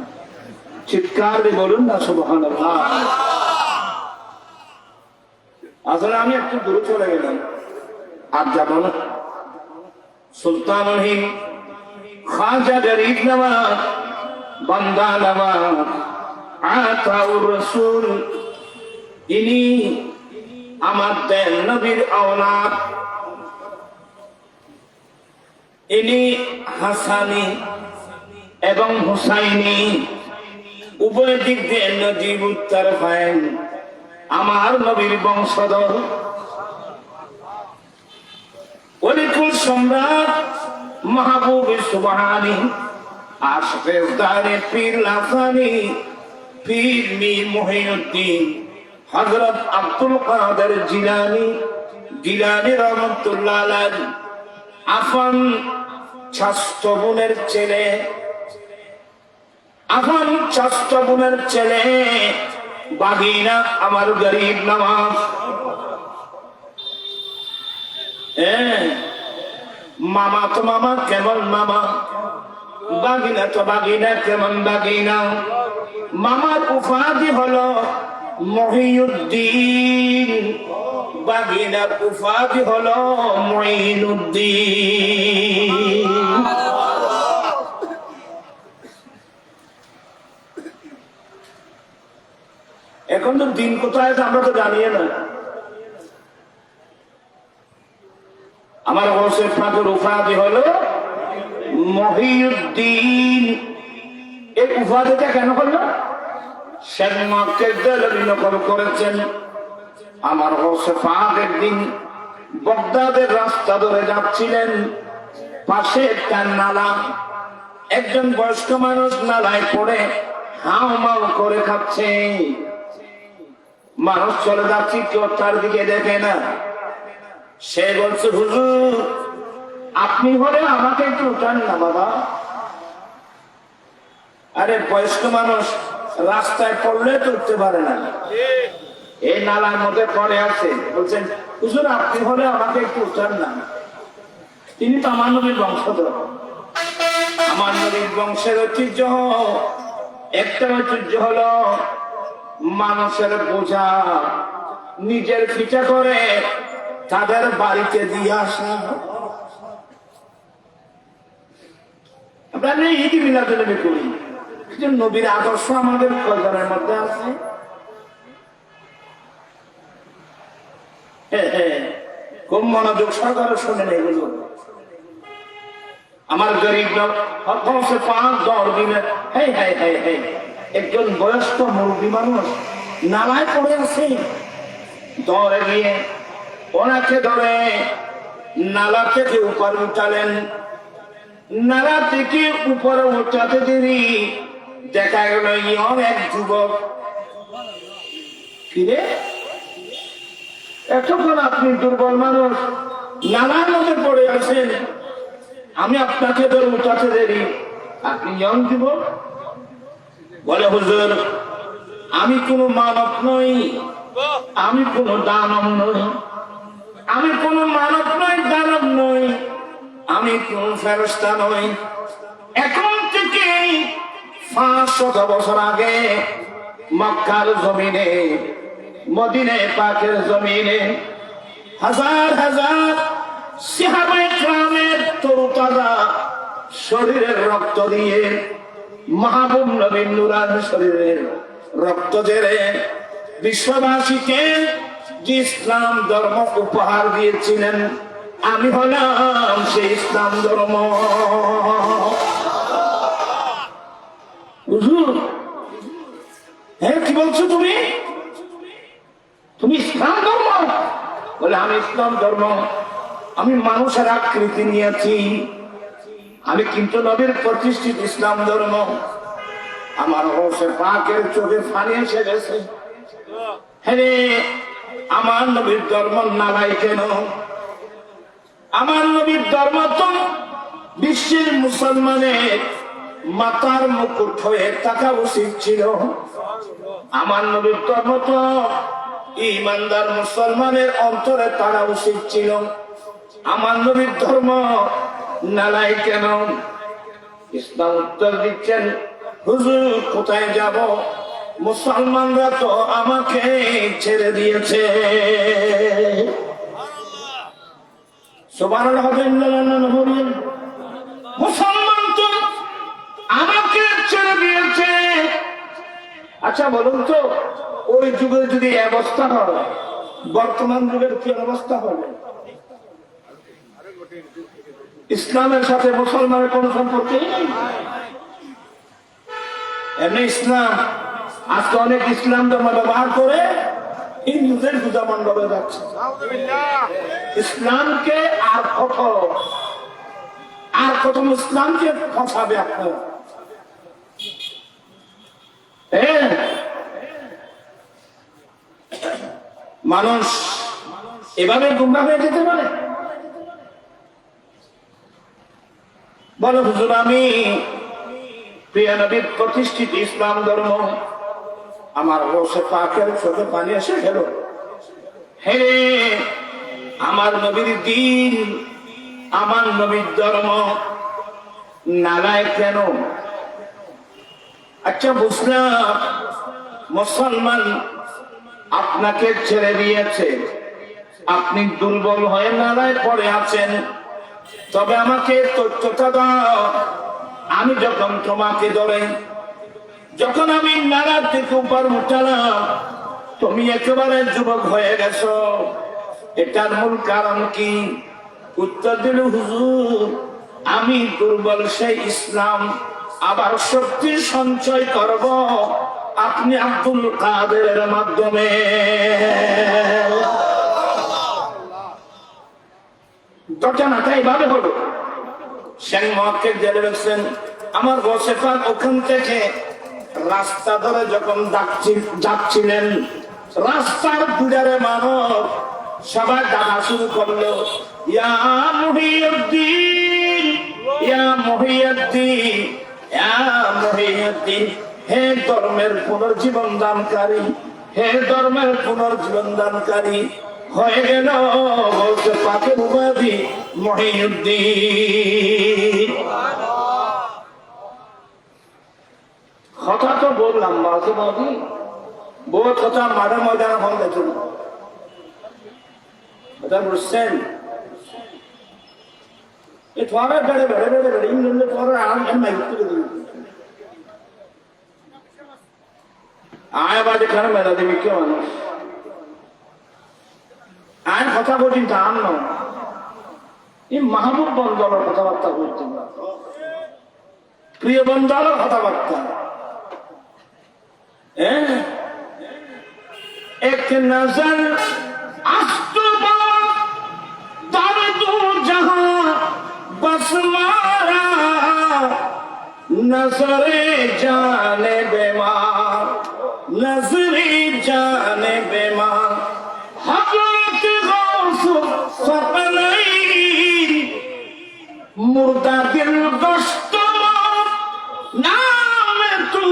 চিৎকার দিয়ে বলুন না সুবহানাল্লাহ। আসলে আমি একটু দূরে চলে গেলাম, আর যাব না। সুলতানুল হিন্দ খাজা গরিব নওয়াজ বান্দা নওয়াজ আতাউর রাসূল, ইনি আমাদের নবীর আওলাদ, ইনি হাসানি এবং হুসাইনি উভয় দিক দিয়ে নজিব উত্তর পায়েন আমার নবীর বংশধর। অলিকুল সম্রাট মাহবুব সুবহানি আশফে উদ্দারে পীর লাফানি পীর মীর মুহিউদ্দিন হযরত আব্দুল কাদের জিলানী জিলানী রহমাতুল্লাহ আলাইহি আফান চাচতো বোনের ছেলে, আফান চাচতো বোনের ছেলে বাগিনা আমার গরিব নওয়াজ। মামা তো মামা কেমন মামা, বাগিনা তো বাগিনা কেমন বাগিনা। মামার উপাধি হলো মহিউদ্দিন, বাগিনার উপাধি হলো মঈনুদ্দিন। এখন তো দিন কোথায় আমরা তো জানিয়ে না। আমার হোসেন ফাঁকের উপাধি হলো মহিউদ্দিন। এই উপাধিটা কেন করলো? সেনমাকে নকল করেছেন। আমার হোসেন ফাঁক একদিন বগদাদের রাস্তা ধরে যাচ্ছিলেন, পাশে একটা নালা, একজন বয়স্ক মানুষ নালায় পড়ে হাও মাও করে খাচ্ছে। মানুষ চলে যাচ্ছি, কেউ তার দিকে দেখে না। সে বলছে, হুজুর আপনি হলে আমাকে একটু উঠান না বাবা। আরে বয়স্ক মানুষ রাস্তায় পড়লে তো উঠতে পারে না, এই নালার মধ্যে পড়ে আছে। বলছেন, হুজুর আপনি হলে আমাকে একটু উঠান না। তিনি তো আমার নবীর বংশধর। আমার নবীর বংশের ঐতিহ্য, একটা ঐতিহ্য হলো মানুষের বোঝা নিজের পিঠে করে তাদের বাড়িতে দিয়ে আসা। আমরা ঈদ মিলাদুন্নবী করি, কিন্তু নবীর আদর্শ আমাদের কল্পনার মধ্যে আছে। খুব মনোযোগ সহকারে শোনেন এগুলো। আমার গরিব লোক 5-10 দিনে একজন বয়স্ক মুরব্বী মানুষ নালায় পড়ে আছে। দৌড়ে গিয়ে ওনাকে ধরে নালা থেকে উপরে উঠালেন। নালা থেকে উপরে উঠাতে দেরি দেখা গেল ইয়ং এক যুবক, ফিরে এতক্ষণ আপনি দুর্বল মানুষ, নানার মধ্যে পড়ে আছেন, আমি আপনাকে ধরে উঠাতে দেরি, আপনি ইয়ং যুবক। বলে হুজুর, আমি কোন মানব নই, আমি কোন দানব নই, আমি কোন মানব নই, দানব নই, আমি কোন ফেরেশতা নই। এখন থেকে 500 বছর আগে মক্কার জমিনে, মদিনা পাকের জমিনে হাজার হাজার সাহাবায়ে কেরামের তরুতাজা শরীরের রক্ত দিয়ে মাহবুব নবীর নুরানি শরীরের রক্ত জেরে বিশ্ববাসীকে যে ইসলাম ধর্ম উপহার দিয়েছিলেন, আমি হলাম সেই ইসলাম ধর্ম। হুজুর, হ্যাঁ কি বলছো তুমি? তুমি ইসলাম ধর্ম? বলে আমি ইসলাম ধর্ম, আমি মানুষের আকৃতি নিয়েছি, আমি কিন্তু নবীর প্রতিষ্ঠিত ইসলাম ধর্ম। আমার হোসে পাকের চোখে পানি এসে গেছে। হ্যাঁ, আমার নবীর ধর্ম নালাই কেন? আমার নবীর ধর্ম তো বিশ্বের মুসলমানের মাথার মুকুট হয়ে থাকা উচিত ছিল। আমার নবীর ধর্ম তো ঈমানদার মুসলমানের অন্তরে তারা উচিত ছিল। আমার নবীর ধর্ম নালাই কেন? ইসলাম উত্তর দিচ্ছেন, হুজুর কোথায় যাব? মুসলমানরা তো আমাকে ছেড়ে দিয়েছে। সুবহানাল্লাহ, মুসলমান তো আমাকে ছেড়ে দিয়েছে। আচ্ছা বলুন তো, ওই যুগে যদি অবস্থা হয়, বর্তমান যুগের কি অবস্থা হবে? ইসলামের সাথে মুসলমানের কোন সম্পর্ক নেই। এমনি ইসলাম আজকে অনেক ইসলাম ধর্ম ব্যবহার করে হিন্দুদের পূজা মণ্ডপে যাচ্ছে। ইসলামকে আর কত ইসলামকে ফসাবে আপনারা। মানুষ এভাবে গুমরা হয়ে যেতে পারে? বলো হুজুর, আমি প্রিয় নবীর প্রতিষ্ঠিত ইসলাম ধর্ম, আমার রোষে পাকের চোখে পানি এসে গেল। হে, আমার নবীর দিন, আমার নবীর ধর্ম নালায় কেন? আচ্ছা বুঝলাম, মুসলমান আপনাকে ছেড়ে দিয়েছে, আপনি দুর্বল হয়ে নালায় পড়ে আছেন, তবে আমাকে তথ্যটা দাও। আমি যখন তোমাকে ধরে, যখন আমি নালা থেকে উপর উঠালাম, তুমি একেবারে যুবক হয়ে গেছো, এটার মূল কারণ কি? উত্তর দিল, হুজুর আমি দুর্বল, সেই ইসলাম আবার শক্তি সঞ্চয় করব আপনি আব্দুল কাদেরের মাধ্যমে। ঘটনাটা এইভাবে হলো। শেখ মুহাক্কিক জেলে রেখেছেন, আমার গোসেফান ওখান থেকে রাস্তা ধরে যখন যাচ্ছিলেন, রাস্তার দুধারে মানব সবাই ডাকা শুরু করলো, ইয়া মুহিউদ্দিন, ইয়া মুহিউদ্দিন, ইয়া মুহিউদ্দিন, হে ধর্মের পুনর্জীবন দানকারী, হে ধর্মের পুনর্জীবন দানকারী। হয়ে গেল বলতে পাকের উপাধি মুহিউদ্দিন। কথা তো বললাম, মাঝে মাঝে বহু কথা মাঝে ময়দানে ফোন দেখুন, কথা বুঝছেন? এই তোমার বেড়ে বেড়ে বেড়ে বেড়ে ইংল্যান্ডে তোমার আরাম আয় বাজে খানে মেলা দেবে কে মানুষ আয় কথা বলছি জান না, এই মাহবুব বন্ধনের কথাবার্তা বলতে, প্রিয় বন্ধনের কথাবার্তা। এক নজর আস্তবা দার দু জাহাं बस मारा नजरे जाने बेमार, नजरे जाने बेमार, हजरत गौस सकलैन, मुर्दा दिल गश्त नाम तू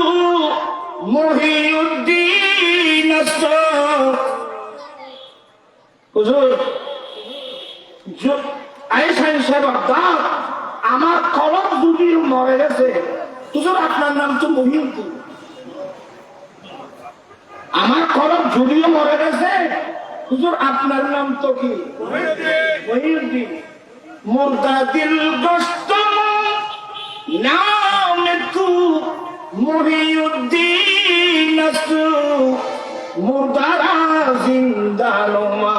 मुहिउद्दीन হুজুর আয়েশান সাহেব আমার কলম দুটিও মরে গেছে হুজুর আপনার নাম তো মহিউদ্দিন আমার কলম যদিও মরে গেছে হুজুর আপনার নাম তো কি মহিউদ্দিন মুর্দা দিল গশ্ত নাম তু মুহিউদ্দিন মুর্দারা জিন্দা নোমা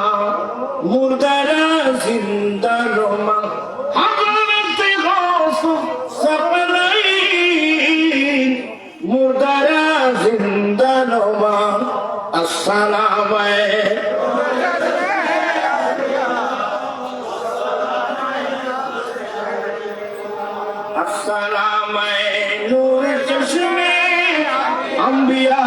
মুর্দারা জিন্দা নোমা হযরত গৌস সকলাইন মুর্দারা জিন্দা নোমা আসসালামু আসসালামু নূর চশমে আম্বিয়া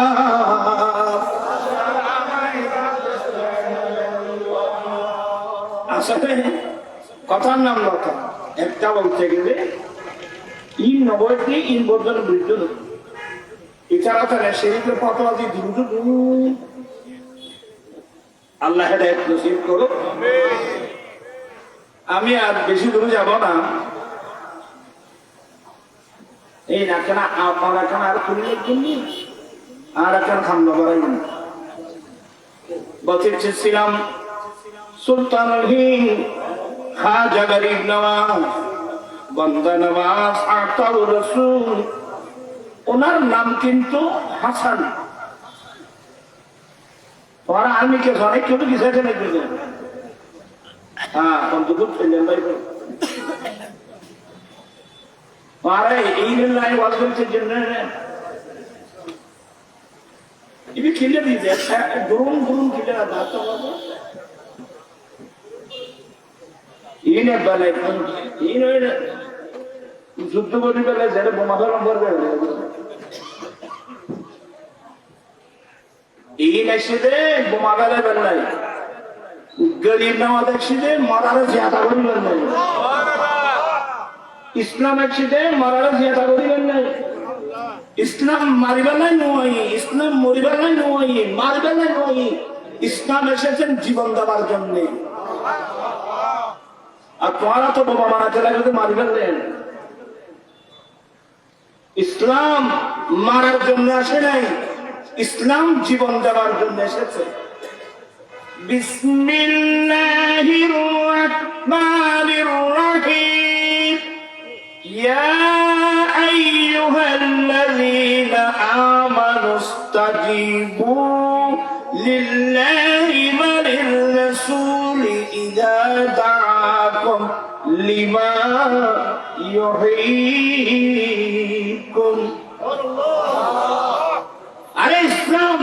আসলে কথার নাম কথা একটা বলতে গেলে ইন নবয়টি ইন বর্জন বৃদ্ধ এছাড়া তারা শরীরের ফতোয়া দিয়ে দ্রুত আল্লাহ হেদায়েত নসিব করো আমি আর বেশি দূরে যাব না এই না কেন আমার এখন আর খুললের জন্য আর এখন খামলা করাই না বলতে চেয়েছিলাম সুলতান হিন্দ খাজা গরিব নওয়াজ বন্দা নওয়াজ আতাউর রসুল ওনার নাম কিন্তু হাসান তোমারা আমি কে অনেক কেউ গিয়েছে নাকি হ্যাঁ কন্তপুর ফেললেন ভাই আরে এই লাইন ওয়াজ করছের জন্য ইবি খিলে দিয়েছে দুরুম দুরুম খিলে না দাঁত ইনে বেলায় ইনে যুদ্ধ করি বেলায় যারা বোমা ধরা পড়বে ইন এসে বোমা বেলায় বেলায় গরিব নামাজ একসিদে মরারে জিয়াদা করিবেন নাই ইসলাম একসিদে মরারে জিয়াদা করিবেন নাই ইসলাম মারিবেলাই নয় ইসলাম মরিবেলাই নয় মারিবেলাই নয় ইসলাম এসেছেন জীবন দেওয়ার জন্য আর তোমারা তো বোমা বানাতে লাগলে মারিবেন নেন ইসলাম মারার জন্য আসে নাই ইসলাম জীবন দেওয়ার জন্য এসেছে বিসমিল্লাহির রাহমানির রাহিম ইয়া আইয়ুহাল্লাযীনা আমানুস্তাজিবু লিল্লাহি ওয়া লির-রাসূলি ইযা দাআকুম লিমা ইউহয়িকুম আরে ইসলাম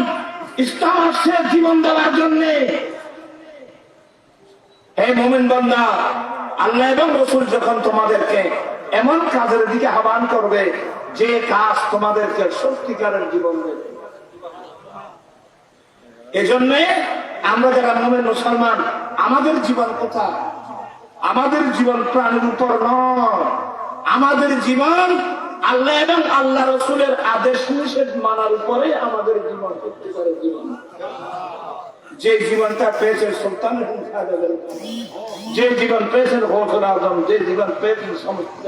ইসলাম আসছে জীবন দেওয়ার জন্য হে মুমিন বান্দা আল্লাহ এবং রাসূল যখন তোমাদেরকে এমন কাজের দিকে আহ্বান করবে যে কাজ তোমাদেরকে সত্যিকারের জীবন দেবে এজন্য আমরা যারা মুমিন মুসলমান আমাদের জীবন কোথায় আমাদের জীবন প্রাণের উপর নয় আমাদের জীবন আল্লাহ এবং আল্লাহ রাসূলের আদেশ নিষেধ মানার উপরে আমাদের জীবন সত্যিকারের জীবন যে জীবনটা পেয়েছে সুলতান যে জীবন পেয়েছেন গৌসুল আজম যে জীবন পেয়েছেন সমস্ত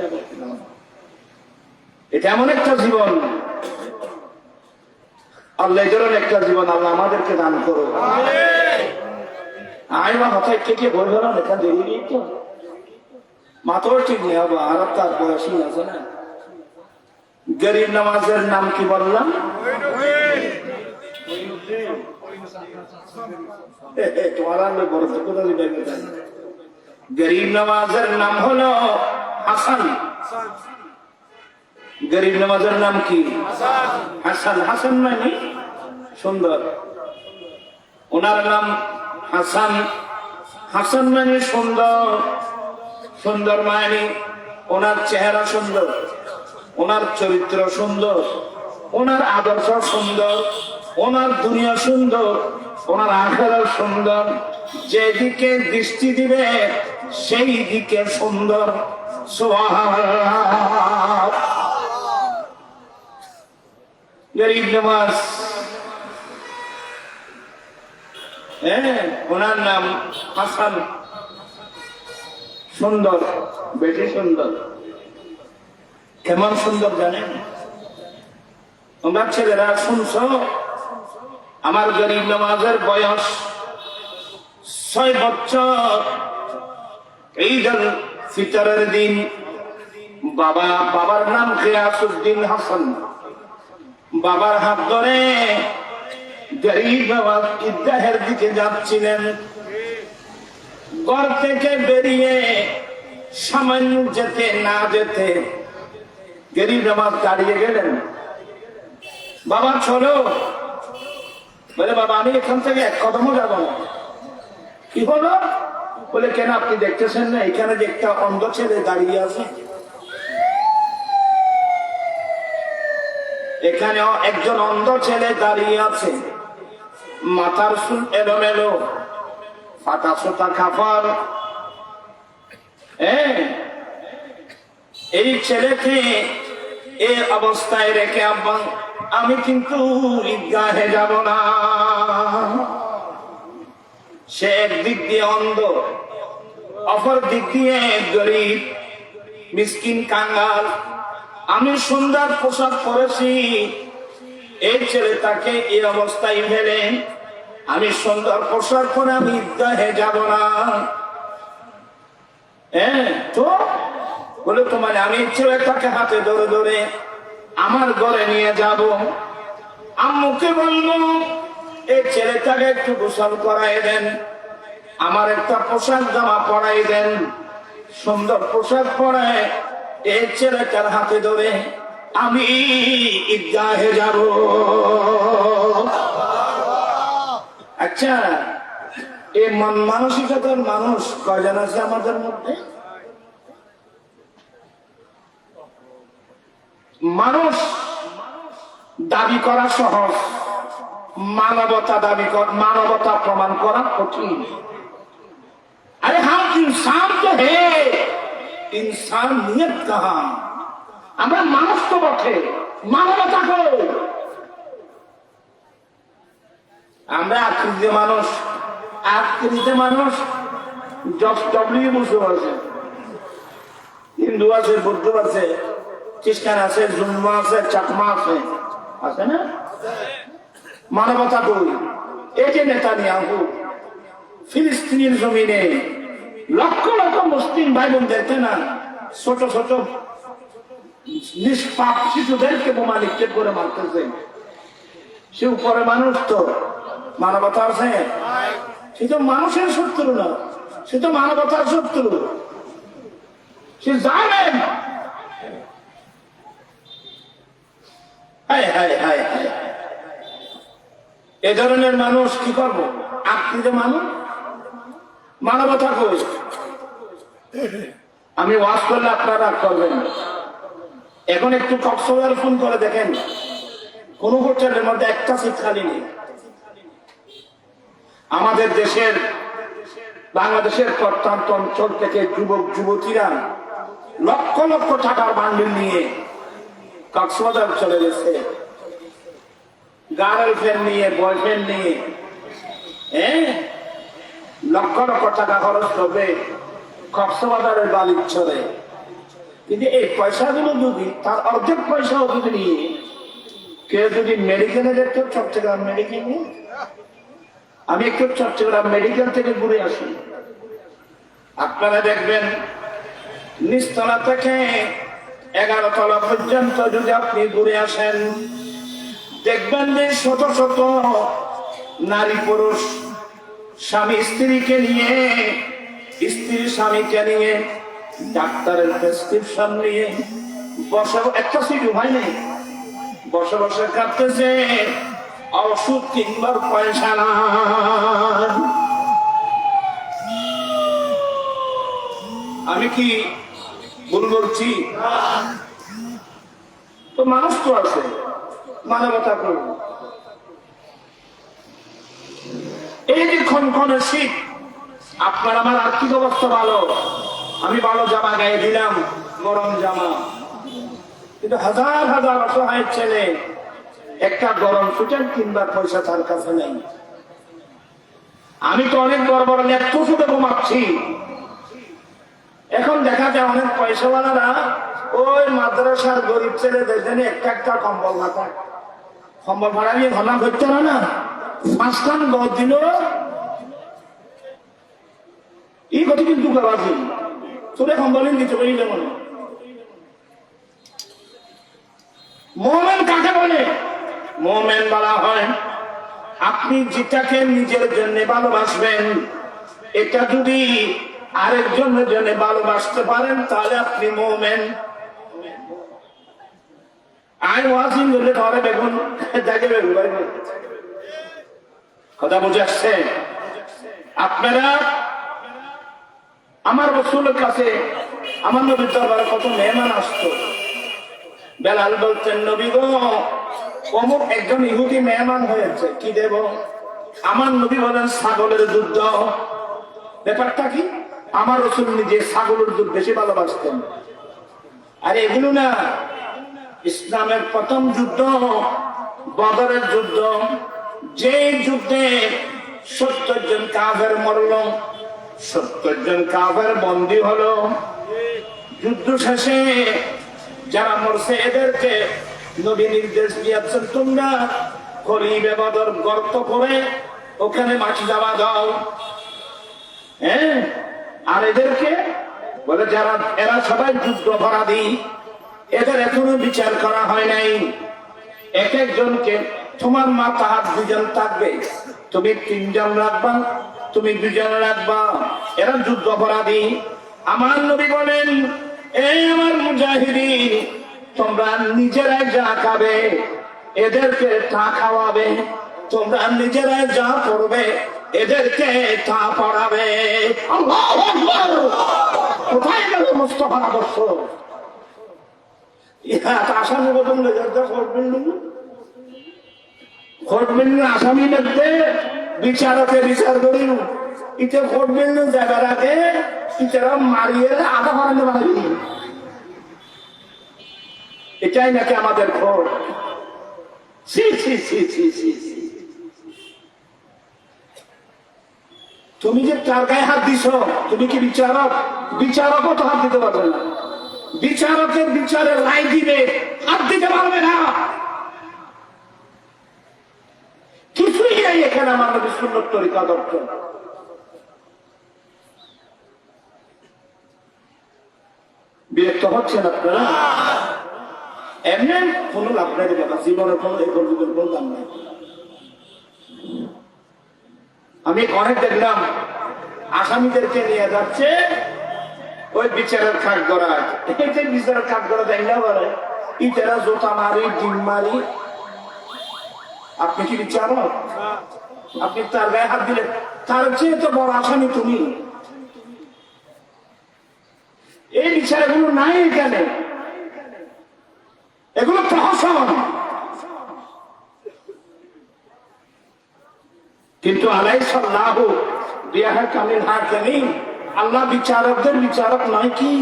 এটা এমন একটা জীবন আল্লাহ ধরনের একটা জীবন আল্লাহ আমাদেরকে দান করো আইমা হঠাৎ কে বলবে না লেখা দেরি তো মাথাও ঠিক নেই হবো আর তার বয়সী আছে না গরিব নওয়াজের নাম কি বললাম গরিব নওয়াজের নাম হলো হাসান গরিব নওয়াজের নাম কি হাসান হাসান মানে সুন্দর ওনার নাম হাসান হাসান মানে সুন্দর সুন্দর মানে ওনার চেহারা সুন্দর ওনার চরিত্র সুন্দর, ওনার আদর্শ সুন্দর, ওনার দুনিয়া সুন্দর, ওনার আখেরাত সুন্দর। যেদিকে দৃষ্টি দিবে সেই দিকে সুন্দর। সুবহানাল্লাহ। গরিব নওয়াজ, ওনার নাম হাসান। সুন্দর, বেশি সুন্দর। কেমন সুন্দর জানেন? তোমরা ছেলেরা শুনছো, আমার গরিব নওয়াজের বয়স 6 বছর। ঈদুল ফিতরের দিন বাবার নাম গিয়াসউদ্দিন হাসান। বাবার হাত ধরে গরিব নওয়াজ ঈদগাহের দিকে যাচ্ছিলেন। ঘর থেকে বেরিয়ে সামান্য যেতে না যেতে গরিব নওয়াজ দাঁড়িয়ে গেলেন। বাবা চলো। বলে বাবা আমি এখান থেকে 1 কদমও যাব না। কি হলো? বলে কেন আপনি দেখতেছেন না এখানে যে একটা অন্ধ ছেলে দাঁড়িয়ে আছে? এখানে একজন অন্ধ ছেলে দাঁড়িয়ে আছে, মাথার চুল এলোমেলো, ফাটা সোটা কাপড়। এই ছেলেকে এই অবস্থায় রেখে আব্বা আমি কিন্তু ঈদগাহে যাব না। সে একদিক দিয়ে অন্ধ, অপর দিক দিয়ে গরিব মিসকিন কাঙ্গাল। আমি সুন্দর পোশাক পরেছি, এই ছেলেটাকে এই অবস্থায় ফেলে আমি সুন্দর পোশাক পরে আমি ঈদগাহে যাব না। তো বলে তোমার আমি ছেলেটাকে হাতে ধরে ধরে আমার ঘরে নিয়ে যাব। আম্মুকে বলবো এই ছেলেটাকে একটু গোসল করাই দেন, আমার একটা পোশাক জামা পরাই দেন। সুন্দর পোশাক পরায় এই ছেলেটার হাতে ধরে আমি ঈদগাহে যাব। আচ্ছা, এই মন মানসিকতার মানুষ কয়জন আছে আমাদের মধ্যে? মানুষ দাবি করা সহজ, মানবতা দাবি করা, মানবতা প্রমাণ করা কঠিন। अरे हम इंसान तो है, इंसानियत कहाँ? আমরা মানুষ তো বটে, মানবতা কই? আমরা আকৃতিতে মানুষ, আকৃতিতে মানুষ। জর্জ ডব্লিউ বুশ আছে, হিন্দু আছে, বৌদ্ধ আছে, খ্রিস্টান আছে, জুম্মা আছে, চাকমা আছে, আছে না? মানবতা কই? এই যে নেতানিয়াহু ফিলিস্তিনের জমিনে লক্ষ লক্ষ মুসলিম ভাই বোনদেরকে না ছোট ছোট নিষ্পাপ শিশুদেরকে বোমা নিক্ষেপ করে মারতেছে। সে উপরে মানুষ, তো মানবতা আছে? সে তো মানুষের শত্রু না, সে তো মানবতার শত্রু। সে জানেন এ ধরনের মানুষ কি করবো? আকৃতিতে মানুষ, মানবতা কই? আমি ওয়াজ করলে আপনারা রাগ করবেন। এখন একটু কক্সবাজার ফোন করে দেখেন, কোন হোটেলের মধ্যে একটা সিট খালি নেই। আমাদের দেশের, বাংলাদেশের প্রত্যন্ত অঞ্চল থেকে যুবক যুবতীরা লক্ষ লক্ষ টাকার বান্ডিল নিয়ে কক্সবাজার চলে গেছে, গার্লফ্রেন্ড নিয়ে, বয়ফ্রেন্ড নিয়ে। লক্ষ লক্ষ টাকা খরচ করবে কক্সবাজারের বালির চরে। কিন্তু এই পয়সাগুলো যদি, তার অর্ধেক পয়সাও যদি নিয়ে কেউ যদি মেডিকেলে যেত, চট্টগ্রাম মেডিকেলে, আমি একটু চট্টগ্রাম মেডিকেল থেকে ঘুরে আসি, আপনারা দেখবেন নিচতলা থেকে 11 তলা পর্যন্ত যদি আপনি ঘুরে আসেন, দেখবেন যে শত শত নারী পুরুষ স্বামী স্ত্রীকে নিয়ে, স্ত্রী স্বামীকে নিয়ে, ডাক্তারের প্রেসক্রিপশন নিয়ে বসে, একটা সিটু হয় নেই, বসে বসে কাঁদতেছে, ওষুধ কিনবার পয়সা না। আমি কি ভুল বলছি? তো মানুষ তো আছে, মানবতা করব। এই যে ক্ষণক্ষণের শীত, আপনার আমার আর্থিক অবস্থা ভালো, আমি ভালো জামা গায়ে দিলাম, গরম জামা, কিন্তু হাজার হাজার অসহায় ছেলে একটা গরম সুইটার কিনবার পয়সা তার কাছে নেই। আমি তো অনেক বড় বড় লেপটপ শুধু ঘুমাচ্ছি। এখন দেখা যায় অনেক পয়সাওয়ালারা ওই মাদ্রাসার গরিব ছেলেদের জন্য একটা একটা কম্বল মাথায়, কম্বল ভাড়া নিয়ে ঘনা করতে না, 5 10 দিল এই কথা কিন্তু গাবাজি তোরে কম্বলের নিচে করিলে মনে। মোমেন কাকে বলে? মোমেন বলা হয় আপনি যেটাকে নিজের জন্য ভালোবাসবেন, এটা যদি আরেকজনের জন্য ভালোবাসতে পারেন তাহলে আপনি মোমেন। আই ওয়াজিন বললে ধরে বেগুন দেখে বেগুন কথা বুঝে আসছে। আপনারা আমার রাসূলের কাছে, আমার নবীর দরবারে কত মেহমান আসতো। বেলাল বলতেন, নবী গো অমুক একজন ইহুদি মেহমান হয়েছে, কি দেব? আমার নবী বলেন ছাগলের দুধ দাও। ব্যাপারটা কি? আমার রাসূল নিজে ছাগলের দুধ বেশি ভালোবাসতেন। আর এগুলো না, ইসলামের প্রথম যুদ্ধ বদরের যুদ্ধ, যে যুদ্ধে 70 জন কাফের মরল, 70 জন কাফের বন্দী হলো। যুদ্ধ শেষে যারা মরছে এদেরকে নবী নির্দেশ দিয়েছেন, তোমরা করিবে বদর গর্ত করে ওখানে মাটি জমা দাও। হ্যাঁ, আর এদেরকে বলে যারা এরা সবাই যুদ্ধ অপরাধী, এদের এখনো বিচার করা হয় নাই। এক একজনকে তোমার মাথা হাত 2 জন থাকবে, তুমি 3 জন রাখবা, তুমি 2 জন রাখবা, এরা যুদ্ধ অপরাধী। আমার নবী বলেন, এই আমার মুজাহিদিন, তোমরা নিজেরাই যা খাবে এদেরকে তা খাওয়াবে, তোমরা নিজেরাই যা করবে এদেরকে তা পড়াবে। আল্লাহু আকবার! কোথায় গেল মুস্তাফার আদর্শ? আসামি বদল করবেন না, আসামি দেখতে বিচারকে বিচার করিল, ইতে করবেন না যাবার আগে ইতেরা মারিয়ে আধা বাড়ানো বাড়ি। এটাই নাকি আমাদের খোঁজ? তুমি যে তার গায়ে হাত দিছ, তুমি কি বিচারক? বিচারকও তো হাত দিতে পারবে না। বিচারকের বিচারের রায় দিবে, হাত দিতে পারবে না। কিছুই নাই এখানে আমার নবী সুন্নাত তরিকা আদর্শ। বিরক্ত হচ্ছেন আপনারা? এমনি কোনো লাভ নাই, জীবনের কোনো দাম নাই। আমি অনেক দেখলাম আসামিদেরকে নিয়ে যাচ্ছে ওই বিচারের খাট গড়ায়, এই যে বিচারের খাট গড়া দেখলে বলে ইতেরা জোতা মারি, ডিম মারি। আপনি কি বিচারক? আপনি তার গায়ে হাত দিলে তার চেয়ে তো বড় আসামি তুমি। এই বিচার এগুলো নাই এখানে, এগুলো প্রহসন। কিন্তু আলাইসাল্লাহু বিআহকামিল হাকিমিন, আল্লাহ বিচারকদের বিচারক নয় কি?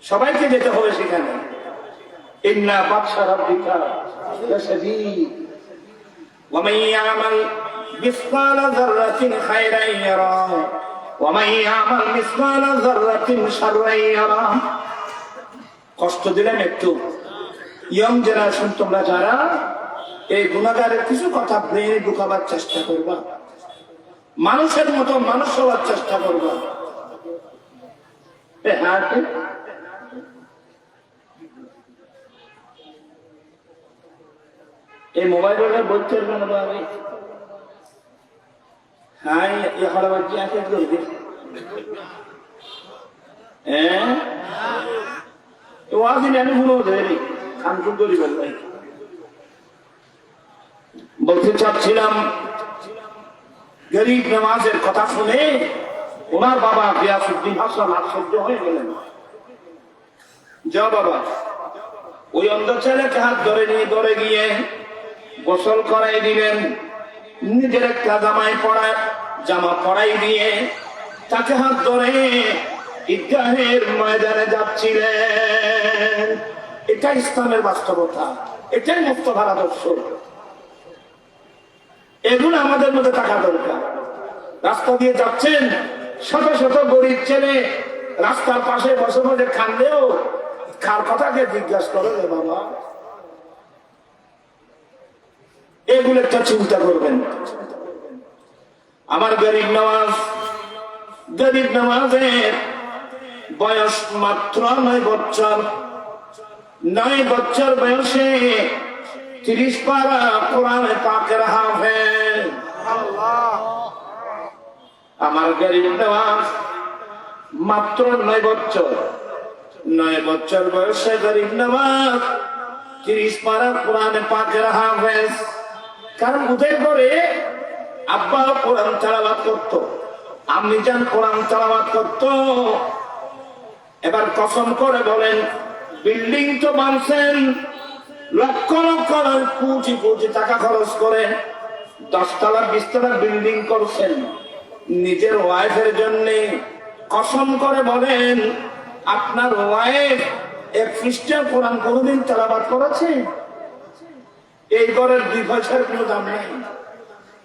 সবাইকে যেতে হবে সেখানে। ইন্না বাতশা রাব্বিকা লাশাদীদ ওয়া মান ইয়ামাল মিসকালা যাররাতিন খায়রান ইয়ারা ওয়া মান ইয়ামাল মিসকালা যাররাতিন শাররান ইয়ারা। কষ্ট দিলেন একটু। ইয়ং জেনারেশন, তোমরা যারা এই গুনাহগারের কিছু কথা ব্রেনে ঢুকাবার চেষ্টা করবা, মানুষের মতো মানুষ হওয়ার চেষ্টা করবা। এই মোবাইল বলতে পারবো আমি। হ্যাঁ, এখন আবার কি আছে করবে? হ্যাঁ, ওয়াজিন আমি মনে ধরি খানপুর গরিবের ভাই বলতে চাচ্ছিলাম, গরিব নামাজের কথা শুনে ওনার বাবা গিয়াসউদ্দিন হাসান আশ্চর্য হয়ে গেলেন। যা বাবা, ওই অন্ধ ছেলেকে হাত ধরে নিয়ে ধরে গিয়ে গোসল করাই দিলেন, নিজের একটা জামা পরাই দিয়ে তাকে হাত ধরে ঈদগাহের ময়দানে যাচ্ছিলেন। এটা ইসলামের বাস্তবতা, এটাই মুস্তফার আদর্শ। এগুলো আমাদের মধ্যে থাকা দরকার। রাস্তা দিয়ে যাচ্ছেন, শত শত গরিব ছেলে রাস্তার পাশে বসে বসে কান্দেও কার কথাকে জিজ্ঞাসা করে রে বাবা, এগুলো একটা চিন্তা করবেন। আমার গরিব নওয়াজের বয়স মাত্র 9 বছর। 9 বছর বয়সে 30 পারা কোরআন পাকের হাফেজ। আমার গরিব নওয়াজ মাত্র 9 বছর। 9 বছর বয়সে গরিব নওয়াজ 30 পারা কোরআন পাকের হাফেজ। কারণ উদয় করে আব্বা কোরআন তেলাওয়াত করতো, আম্মি জান কোরআন তেলাওয়াত করতো। এবার কসম করে বলেন, বিল্ডিং তো বানছেন, লক্ষ লক্ষ কোটি কোটি টাকা খরচ করে 10 তলা 20 তলা বিল্ডিং করছেন নিজের ওয়াইফের জন্য। কসম করে বলেন, আপনার ওয়াইফ 1 পৃষ্ঠা কোরআন কোনদিন তেলাওয়াত করেছে? এই ঘরের 2 পয়সার কোনো দাম নেই।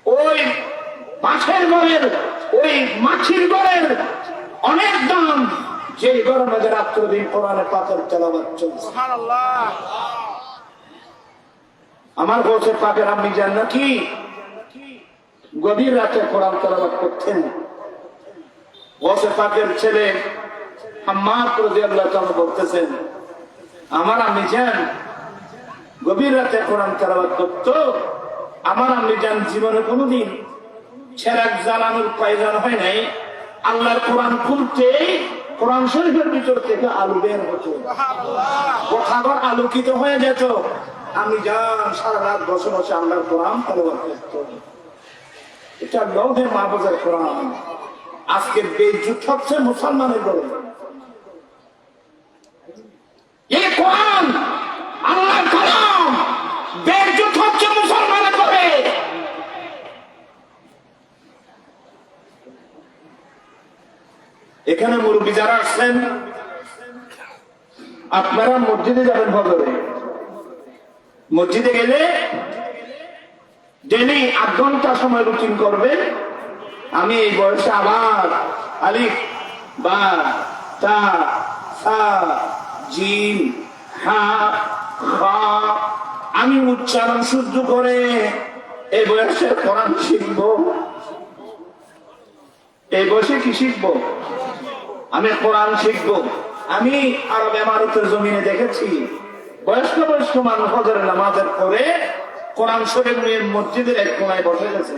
ওই বাঁশের ঘরের, ওই মাছির ঘরের অনেক দাম, যে ঘরের মধ্যে রাত্রদিন কোরআনে পাকের তেলাওয়াত চলছে। আমার বসে পাকের আম্মি জান নাকি গভীর রাতে কোরআন তেলাওয়াত করতেন। বসে পাকের ছেলে হাম্মাদ রাদিয়াল্লাহু তাআলা বলতেছেন, আমার আম্মি জান গভীর রাতে কোরআন তেলাওয়াত করতো। আমার আম্মি জান জীবনে কোনোদিন ছেড়াক জ্বালানোর প্রয়োজন হয় নাই। আল্লাহর কোরআন খুলতে কোরআন শরীফের ভিতর থেকে আলু বের হতো, কোঠাঘর আলোকিত হয়ে যেত। আমি জান সারা রাত বসে বসে আল্লাহর কোরআন তেলাওয়াত করতো। এটা লৌহে মাহফুজের কোরআন। আজকে বেইজ্জত হচ্ছে মুসলমানের ঘরে। এই কোরআন আল্লাহর কালাম বেইজ্জত হচ্ছে মুসলমানের ঘরে। এখানে মুরব্বী যারা আসছেন, আপনারা মসজিদে যাবেন ফজরে। মসজিদে গেলে ডেলি 8 ঘন্টা সময় রুটিন করবেন। আমি এই বয়সে আবার আলিফ বা তা সা জিম হা খা আমি উচ্চারণ শুদ্ধ করে এই বয়সে কোরআন শিখবো। এই বয়সে কি শিখবো? আমি কোরআন শিখবো। আমি আরব ইমারতের জমিনে দেখেছি বয়স্ক মানুষ ফজরের নামাজের পরে কোরআন শরীফ নিয়ে মসজিদের এক কোনায় বসে গেছে,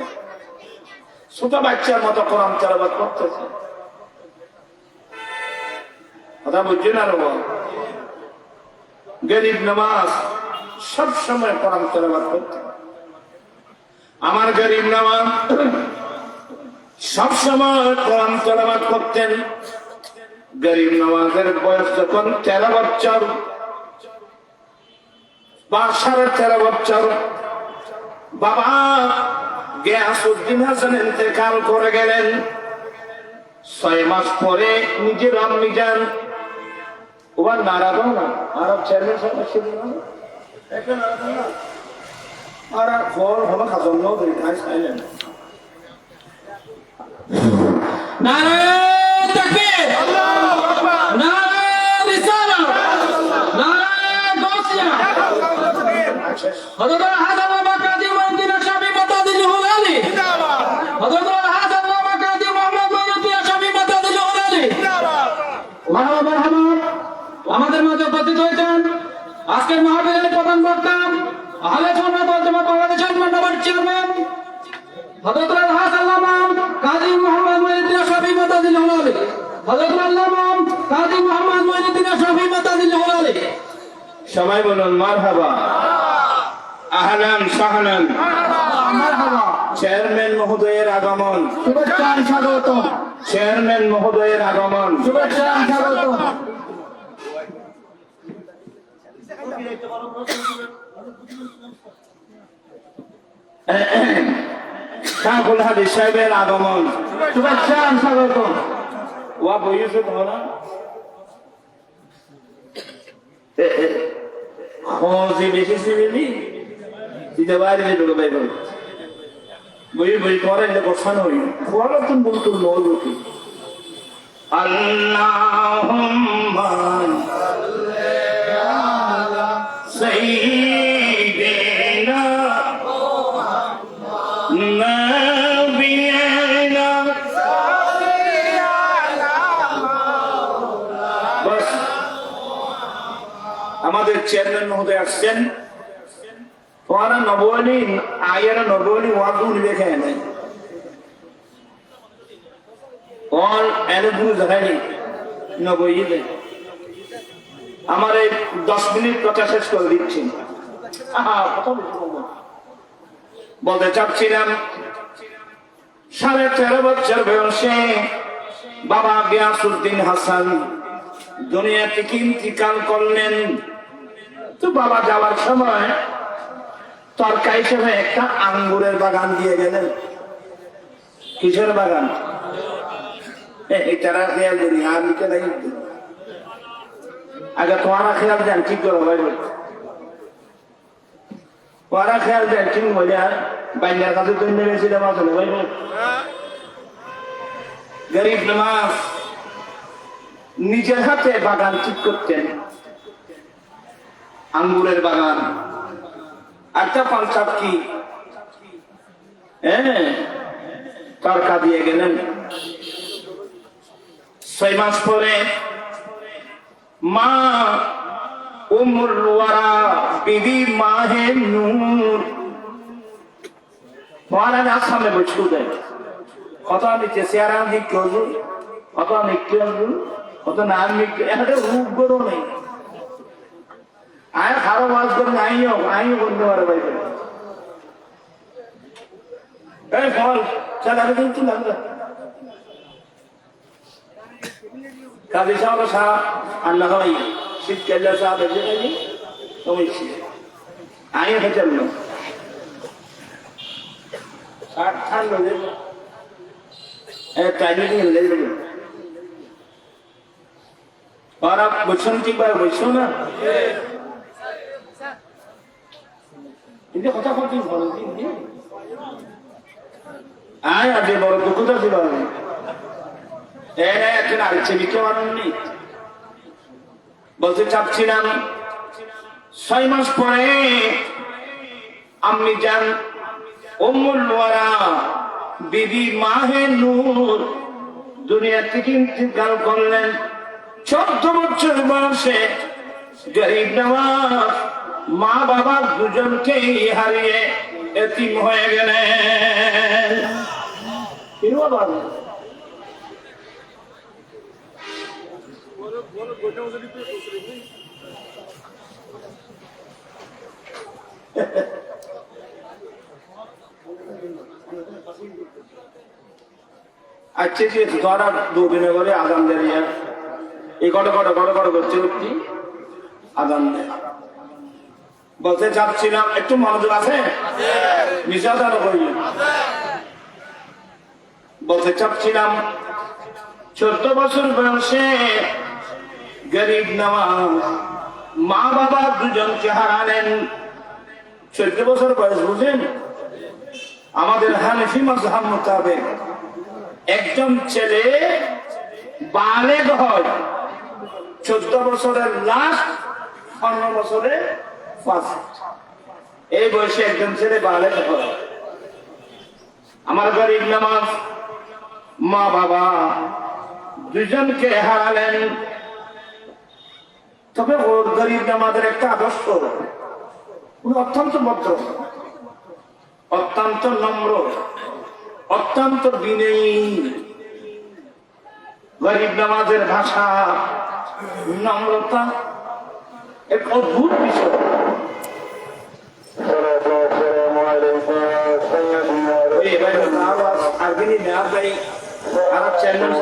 ছোট বাচ্চার মতো কোরআন তেলাওয়াত করতেছে। কথা বুঝছেন? আর গরিব নওয়াজ সব সময় কোরআন তেলাওয়াত করতে। আমার গরিব নওয়াজ সব সময় কোরআন তেলাওয়াত করতেন। গরিব নওয়াজের বয়স যখন 13 বছর বা 13.5 বছর, বাবা গিয়াসউদ্দিন হাসান ইন্তেকাল করে গেলেন। 6 মাস পরে নিজের আম্মি যান, ওবার নারাদো না আরব চেয়ারম্যান সাহেব ছিল না, একটা নারাদো না আর ফল হলো খাজন নো দেখাই চাইলেন। নারায়ণ তাকবীর, আল্লাহু আকবার, নারায়ণ রিসালাত, নারায়ণ গাউসিয়া, হযরত হাসান বাবা কাজী মঈনুদ্দিন শাফি মাতাদিল্লাহু আলাইহি জিন্দাবাদ, হযরত হাসান বাবা কাজী মুহাম্মদ মঈনুদ্দিন শাফি মাতাদিল্লাহু আলাইহি জিন্দাবাদ। মারহাবা মারহাবা। আমাদের মাঝে উপস্থিত হয়েছেন আজকের মাহফিলের প্রধান বক্তা আহলে সুন্নাত ওয়াল জামাত বাংলাদেশের মাননীয় চেয়ারম্যান হযরত হাসান আল্লামা কাজী মুহাম্মদ মঈনুদ্দিন শাফি মাতাদিল্লাহু আলাইহি, হযরত আল্লামা কাজী মুহাম্মদ মঈনুদ্দিন শাফি মাতাদিল্লাহু আলাইহি। সবাই বলুন মারহাবা, আহলান সাহলান, মারহাবা। চেয়ারম্যান মহোদয়ের আগমন, শুভেচ্ছা স্বাগত, চেয়ারম্যান মহোদয়ের আগমন। শুভেচ্ছা স্বাগত। শাহুল হাদিস সাহেবের আগমন, শুভেচ্ছা স্বাগত। ওয়া বইয়েছে তোমরা খোঁজে বেশি সিবিলি দিতে বাইরে ঢুকে বাইরে বই বই করে যে বসান হই ওরা তো বলতো নরবতী আল্লাহুম্মা সাল্লি আলা সাইয়্যিদিনা নাবিয়িনা বাস আমাদের চেয়ারম্যান মহোদয় আসছেন ওরা নবনী আয়ারা নবনী ওয়াগুন দেখে নেয় অল এলগুলো দেখায়নি নবই দেয় আমার এই 10 মিনিট কথা শেষ করে দিচ্ছি বলতে চাচ্ছিলাম 13.5 বছর বয়সে বাবা গিয়াসউদ্দিন হাসান দুনিয়া থেকে ইন্তিকাল করলেন। তো বাবা যাওয়ার সময় তরকা হিসেবে একটা আঙ্গুরের বাগান দিয়ে গেলেন। কিসের বাগান? তারা খেয়াল করি আমি কে নাই আগে তোমারা খেয়াল দেন ঠিক করো ভাই ওরা খেয়াল দেন ঠিক মজা বাইরের কাছে তো নেমেছিলাম আসলে ভাই গরিব নামাজ নিজের হাতে বাগান ঠিক করতেন, আঙ্গুরের বাগান। একটা পাঞ্চাব কি তরকা দিয়ে গেলেন। 6 মাস পরে মা উম্মুল ওয়ারা বিবি মাহে নূর মহারাজ সামনে বসে দেয় কত নিচে চেয়ারাম নিক কত নিক কত নাম নিক একটা রূপ গড়ো নেই আয় খারো বাস করে আইও বলতে পারে ভাই এই ফল চালাবে কিন্তু লাগবে কাজী সাহেব সাহেব আল্লাহ ভাই শীতকালে সাহেব এসে গেলি তুমি আইও খেতে না ঠান্ডা দেবো টাইমিং হলে দেবো ওরা বলছেন ঠিক ভাই বলছো না কথা বলছি বড় আয় আগে বড় দুঃখটা ছিল এখন আরেকছে লিখে মানেননি বলতে চাচ্ছিলাম 6 মাস পরে আম্মি জান উম্মুল ওয়ারা বিবি মাহে নূর দুনিয়া থেকে ইন্তিকাল করলেন। 14 বছর বয়সে গরিব নওয়াজ মা বাবা দুজনকে হারিয়ে এতিম হয়ে গেলেন। আচ্ছা যে ধরা 2 দিনে করে আগাম দেয় এই কটা করছে উঠছি আগাম দেয় বলতে চাচ্ছিলাম একটু মনোযোগ আছে নিশাদার বলতে চাচ্ছিলাম 14 বছর বয়সে গরিব নওয়াজ মা বাবা দুজনকে হারালেন। 14 বছর বয়স বুঝেন আমাদের হানাফি মাযহাব মোতাবেক একজন ছেলে বালেগ হয় 14 বছরের লাস্ট 15 বছরে ফার্স্ট এই বয়সে একজন ছেলে বালেগ হয়। আমার গরিব নওয়াজ মা বাবা দুজনকে হারালেন। তবে ওর গরিব নওয়াজের একটা আদর্শ অত্যন্ত ভদ্র, অত্যন্ত নম্র, অত্যন্ত বিনয়ী। গরিব নওয়াজের ভাষা নম্রতা এক অদ্ভুত বিষয়। আর চ্যানেল